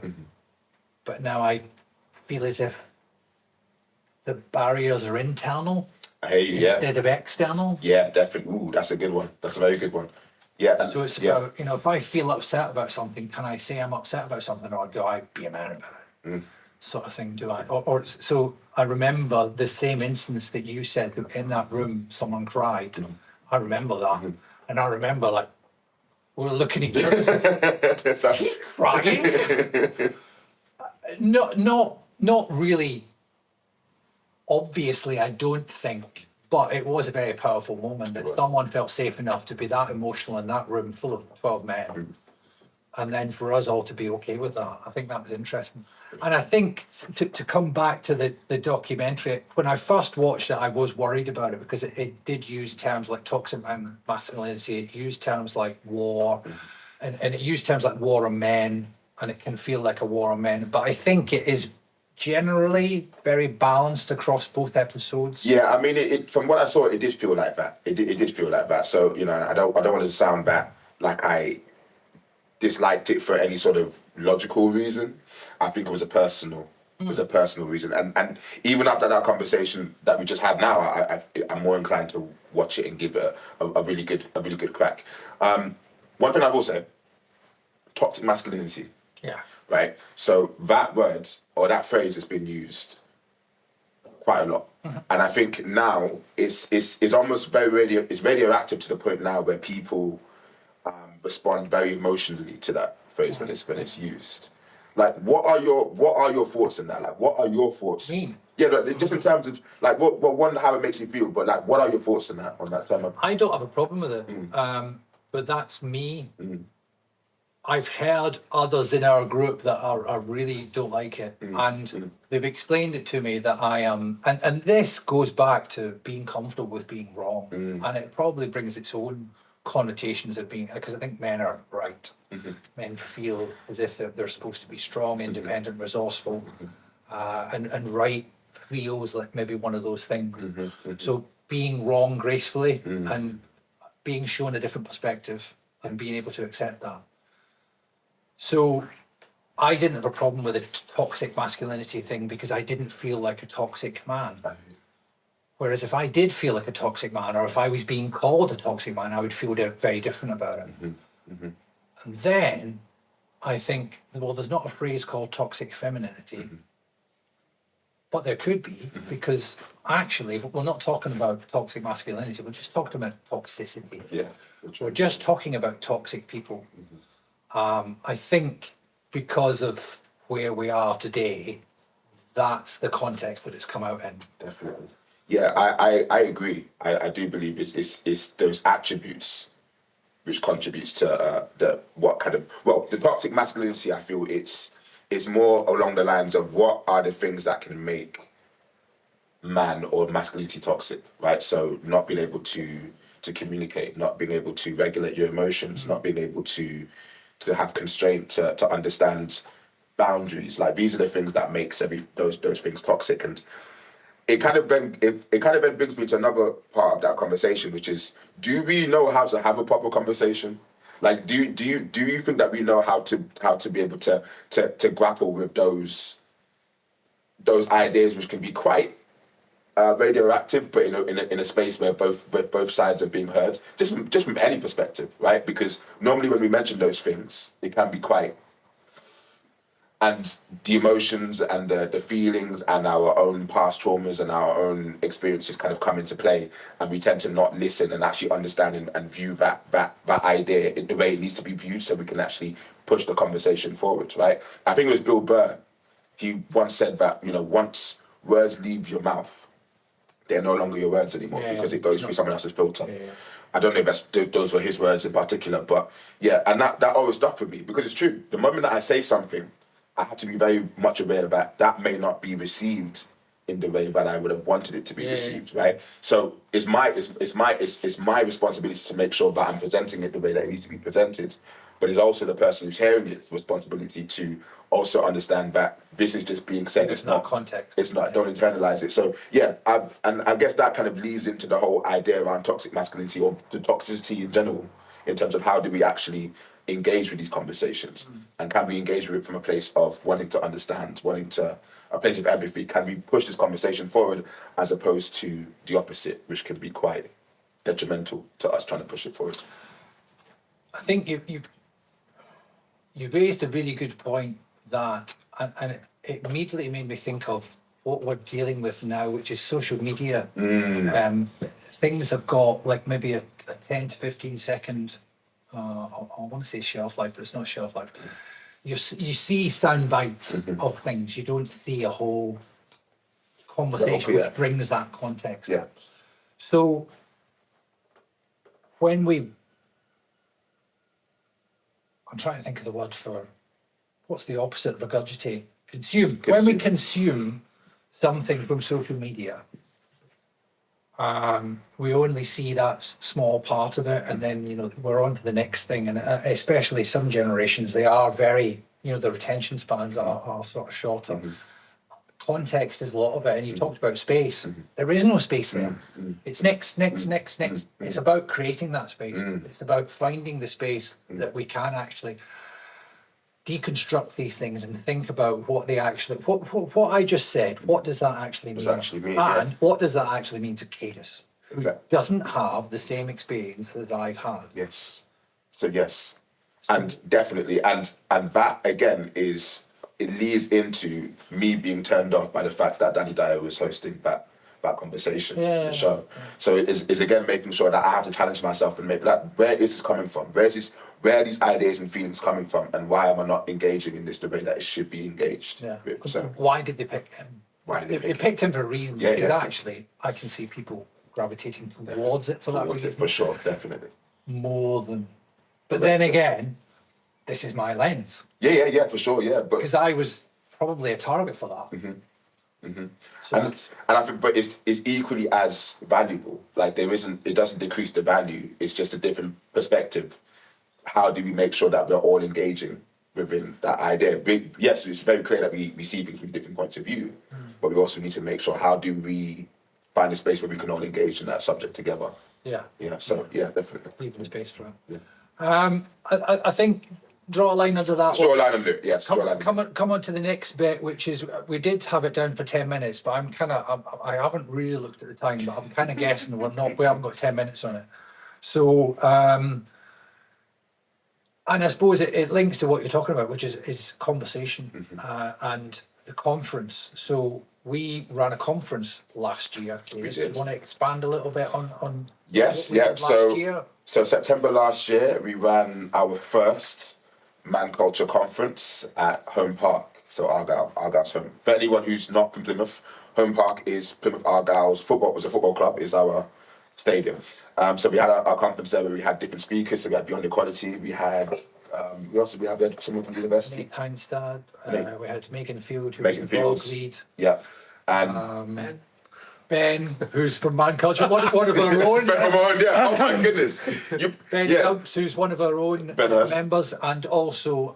But now I feel as if the barriers are internal instead of external. Yeah, definitely. Ooh, that's a good one. That's a very good one. Yeah. So it's about, you know, if I feel upset about something, can I say I'm upset about something, or do I be a man about it? Sort of thing, do I? Or so I remember the same instance that you said that in that room someone cried. I remember that. And I remember, like, we were looking at each other and said, is he crying? Not really. Obviously, I don't think, but it was a very powerful moment that someone felt safe enough to be that emotional in that room full of 12 men. And then for us all to be okay with that, I think that was interesting. And I think to come back to the documentary, when I first watched it, I was worried about it because it did use terms like toxic masculinity, it used terms like war, and it used terms like war on men, and it can feel like a war on men. But I think it is generally very balanced across both episodes. Yeah, I mean, it from what I saw, it did feel like that. It did feel like that. So, you know, I don't want to sound bad like I disliked it for any sort of logical reason. I think it was a personal reason. And even after that conversation that we just had now, I'm more inclined to watch it and give it a really good crack. One thing I will say, toxic masculinity. Yeah. Right? So that word or that phrase has been used quite a lot. And I think now it's almost it's radioactive to the point now where people respond very emotionally to that phrase when it's used. Like, what are your thoughts on that? Like, what are your thoughts? Me? Yeah, like, just in terms of like what one, how it makes you feel, but like, what are your thoughts on that term? I don't have a problem with it, but that's me. I've heard others in our group that are really don't like it, and they've explained it to me that I am, and this goes back to being comfortable with being wrong, and it probably brings its own connotations of being, because I think men are right. Men feel as if they're supposed to be strong, independent, resourceful, and right feels like maybe one of those things. So being wrong gracefully and being shown a different perspective and being able to accept that. So I didn't have a problem with the toxic masculinity thing because I didn't feel like a toxic man. Whereas if I did feel like a toxic man, or if I was being called a toxic man, I would feel very different about it. And then I think, well, there's not a phrase called toxic femininity, but there could be, because actually we're not talking about toxic masculinity, we're just talking about toxicity. Yeah, We're just talking about toxic people. I think because of where we are today, that's the context that it's come out in. definitely. Yeah, I agree. I do believe it's those attributes which contributes to the toxic masculinity. I feel it's more along the lines of what are the things that can make man or masculinity toxic, right? So not being able to communicate, not being able to regulate your emotions, not being able to have constraint, to understand boundaries. Like, these are the things that makes those things toxic. And it kind of then brings me to another part of that conversation, which is, do we know how to have a proper conversation? Like, do you think that we know how to be able to grapple with those ideas, which can be quite radioactive, but in a space where both sides are being heard, just from any perspective, right? Because normally when we mention those things, it can be quite, and the emotions and the feelings and our own past traumas and our own experiences kind of come into play, and we tend to not listen and actually understand and view that idea in the way it needs to be viewed, so we can actually push the conversation forward, right? I think it was Bill Burr. He once said that, once words leave your mouth, they're no longer your words anymore, because it goes through someone else's filter. I don't know if those were his words in particular, but yeah, and that always stuck with me, because it's true. The moment that I say something, I have to be very much aware that may not be received in the way that I would have wanted it to be received, right? So it's my responsibility to make sure that I'm presenting it the way that it needs to be presented, but it's also the person who's hearing it's responsibility to also understand that this is just being said. It's not context. It's not. Don't internalize it. So yeah, and I guess that kind of leads into the whole idea around toxic masculinity, or the toxicity in general, in terms of how do we actually engage with these conversations, and can we engage with it from a place of wanting to understand, a place of empathy? Can we push this conversation forward, as opposed to the opposite, which can be quite detrimental to us trying to push it forward? I think you raised a really good point, that, and it immediately made me think of what we're dealing with now, which is social media. Things have got like maybe a 10 to 15 second, I want to say shelf life, but it's not shelf life. You see sound bites of things. You don't see a whole conversation which brings that context. Yeah. So when I'm trying to think of the word for, what's the opposite of regurgitate? Consume. When we consume something from social media, we only see that small part of it, and then we're on to the next thing. And especially some generations, they are very, the retention spans are sort of shorter. Context is a lot of it, and you talked about space. There is no space there. It's next. It's about creating that space. It's about finding the space that we can actually deconstruct these things and think about what they actually, what I just said, what does that actually mean? And what does that actually mean to Cadus, who doesn't have the same experience as I've had? Yes. So yes, and definitely, and that again is it leads into me being turned off by the fact that Danny Dyer was hosting that conversation in the show. So it's again making sure that I have to challenge myself and make that, where is this coming from? Where are these ideas and feelings coming from, and why am I not engaging in this the way that it should be engaged with? So why did they pick him? why did They picked him for a reason. Yeah, because yeah. actually, I can see people gravitating towards it for that towards it, reason for sure, definitely. more than. But then again, this is my lens Yeah, for sure, yeah. But because I was probably a target for that. So and I think, but it's equally as valuable. Like it doesn't decrease the value. It's just a different perspective. How do we make sure that we're all engaging within that idea? Yes, it's very clear that we see things from different points of view, but we also need to make sure, how do we find a space where we can all engage in that subject together? yeah, So definitely. leaving the space for it. Yeah. I think draw a line under that. Draw a line under it, yes. Draw a line under it. Come on to the next bit, which is we did have it down for 10 minutes, but I haven't really looked at the time, but I'm kind of guessing we haven't got 10 minutes on it. So and I suppose it links to what you're talking about, which is conversation and the conference. So we ran a conference last year. Do you want to expand a little bit on Yes, what we yeah. did last year? So September last year, we ran our first Man Culture Conference at Home Park. So Argyle's home. For anyone who's not from Plymouth, Home Park is Plymouth Argyle's football club, is our stadium. So we had our conference there where we had different speakers. So we had Beyond Equality. We had who else did we have? We had someone from the university. Nate Heinstad, we had Megan Field, who Megan was the blog Fields. lead. Yeah. And Ben, who's from Man Culture, one of our own. Ben Ramon, yeah. Oh my goodness. Ben Coates, who's one of our own members, and also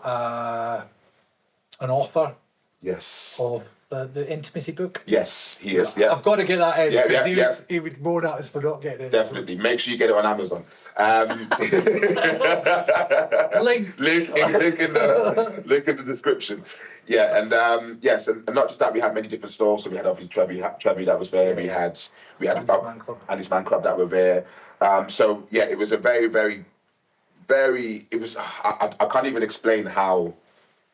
an author Yes. of the intimacy book. Yes, he is. Yeah. I've got to get that in. Yeah, because yeah, he would moan at us for not getting it. Definitely. Make sure you get it on Amazon. Link. link in the description. Yeah, and yes, and not just that, we had many different stalls. So we had obviously Trevi that was there. We had Andy's Man Club that were there. So yeah, it was a very, very, very. It was. I can't even explain how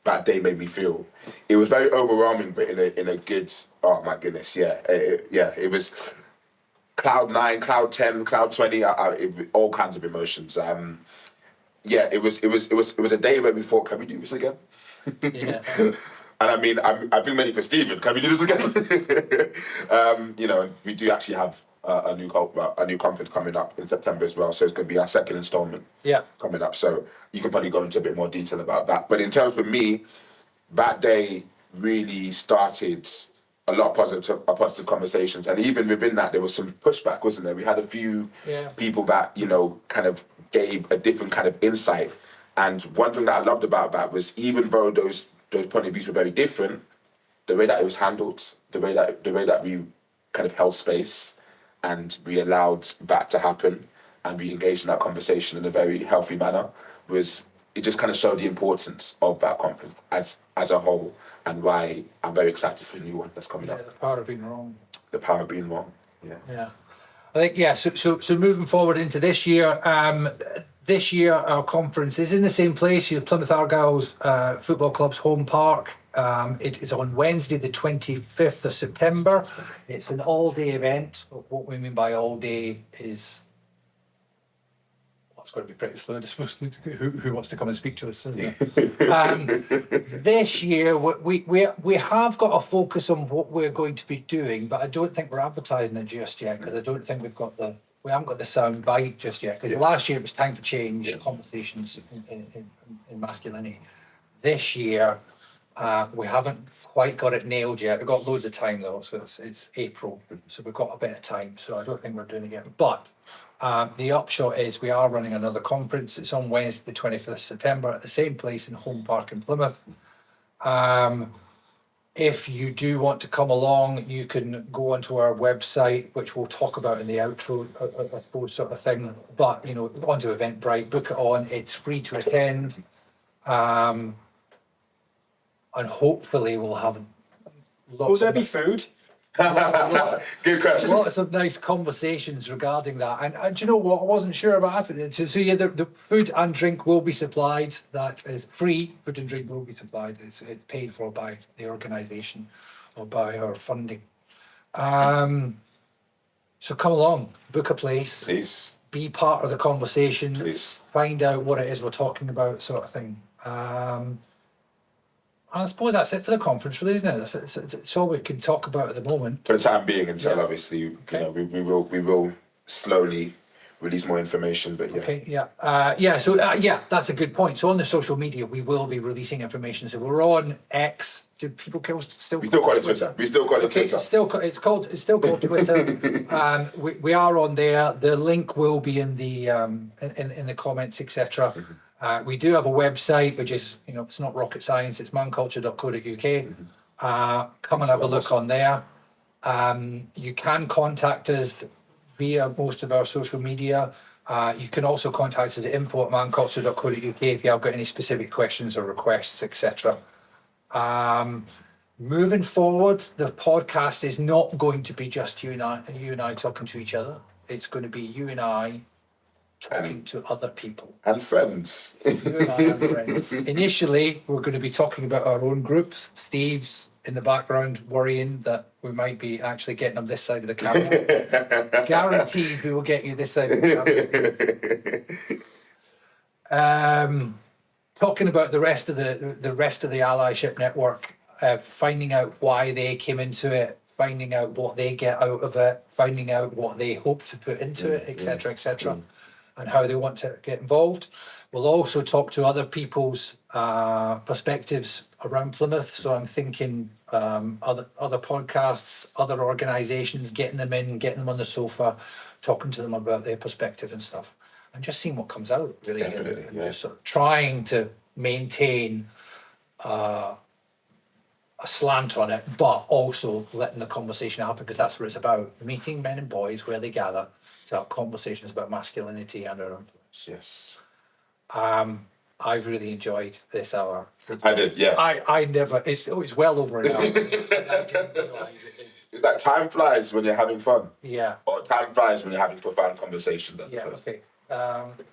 that day made me feel. It was very overwhelming, but in a good. Oh my goodness, yeah, it was cloud 9, cloud 10, cloud 20. All kinds of emotions. Yeah, it was a day where we thought, can we do this again? Yeah. And I mean, I've been waiting for Stephen. Can we do this again? You know, we do actually have a new conference coming up in September as well. So it's going to be our second installment. Yeah. Coming up. So you can probably go into a bit more detail about that. But in terms of me, that day really started a lot of positive conversations, and even within that, there was some pushback, wasn't there? We had a few people that kind of gave a different kind of insight. And one thing that I loved about that was, even though those point of views were very different, the way that it was handled, the way that we kind of held space, and we allowed that to happen, and we engaged in that conversation in a very healthy manner, it just kind of showed the importance of that conference as a whole, and why I'm very excited for the new one that's coming up. The power of being wrong. The power of being wrong. Yeah. Yeah. I think so moving forward into this year, our conference is in the same place, Plymouth Argyle's Football Club's home park. It's on Wednesday, the 25th of September. It's an all-day event. What we mean by all day is, it's going to be pretty fluid. I suppose who wants to come and speak to us? Isn't it? This year, we have got a focus on what we're going to be doing, but I don't think we're advertising it just yet, because I don't think we haven't got the sound bite just yet. Because last year it was time for change, conversations in masculinity. This year, we haven't quite got it nailed yet. We've got loads of time though, so it's April, so we've got a bit of time. So I don't think we're doing it yet. But the upshot is we are running another conference. It's on Wednesday, the 25th of September, at the same place in Home Park in Plymouth. If you do want to come along, you can go onto our website, which we'll talk about in the outro, I suppose, sort of thing. But, onto Eventbrite, book it on. It's free to attend. And hopefully we'll have lots Will there of... be food? Good question. Lots of nice conversations regarding that. And do you know what? I wasn't sure about asking it. So yeah, the food and drink will be supplied. That is free. Food and drink will be supplied. It's paid for by the organisation or by our funding. So come along, book a place, Please. be part of the conversation, Please. find out what it is we're talking about, sort of thing. I suppose that's it for the conference, really, isn't it? It's all we can talk about at the moment. For the time being, until Yeah. obviously, Okay. you know, we will slowly release more information. But yeah, Okay, yeah. That's a good point. So on the social media, we will be releasing information. So we're on X. Do people still we still call it Twitter. We still call it Okay, Twitter. it's still called Twitter. We are on there. The link will be in the in the comments, etc. We do have a website, which is, you know, it's not rocket science. It's manculture.co.uk. Come and have a look on there. You can contact us via most of our social media. You can also contact us at info@manculture.co.uk if you have got any specific questions or requests, etc. Moving forward, the podcast is not going to be just you and I talking to each other. It's going to be you and I talking to other people. And friends. You and I and friends. Initially, we're going to be talking about our own groups. Steve's in the background worrying that we might be actually getting him this side of the camera. Guaranteed we will get you this side of the camera. Talking about the rest of the allyship network, finding out why they came into it, finding out what they get out of it, finding out what they hope to put into it, etc., etc., and how they want to get involved. We'll also talk to other people's perspectives around Plymouth. So I'm thinking other podcasts, other organisations, getting them in, getting them on the sofa, talking to them about their perspective and stuff, and just seeing what comes out, really. Definitely, and yeah. just sort of trying to maintain a slant on it, but also letting the conversation happen, because that's what it's about. Meeting men and boys where they gather to have conversations about masculinity and our influence. Yes. I've really enjoyed this hour. I did, yeah. I never, it's well over an hour. And I didn't realise it. It's like time flies when you're having fun. Yeah. Or time flies when you're having profound conversations. I Yeah, suppose. okay.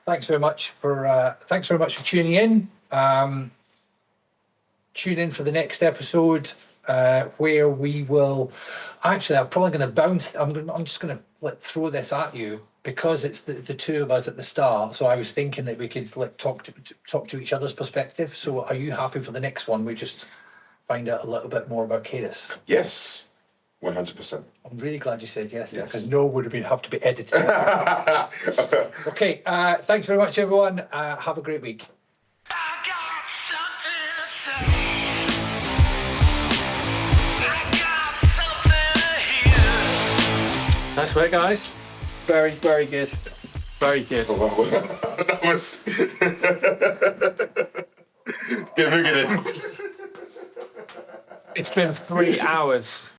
Thanks very much for tuning in. Tune in for the next episode, where we will actually, I'm probably going to bounce. I'm just going to throw this at you because it's the two of us at the start. So I was thinking that we could talk to each other's perspective. So are you happy for the next one? We just find out a little bit more about Cadis. Yes. 100%. I'm really glad you said yes, Yes. because no would have to be edited. Okay, thanks very much, everyone. Have a great week. I got something to say. I got something to hear. Nice work, guys. Very, very good. Very good. That was. Get moving in. It's been 3 hours.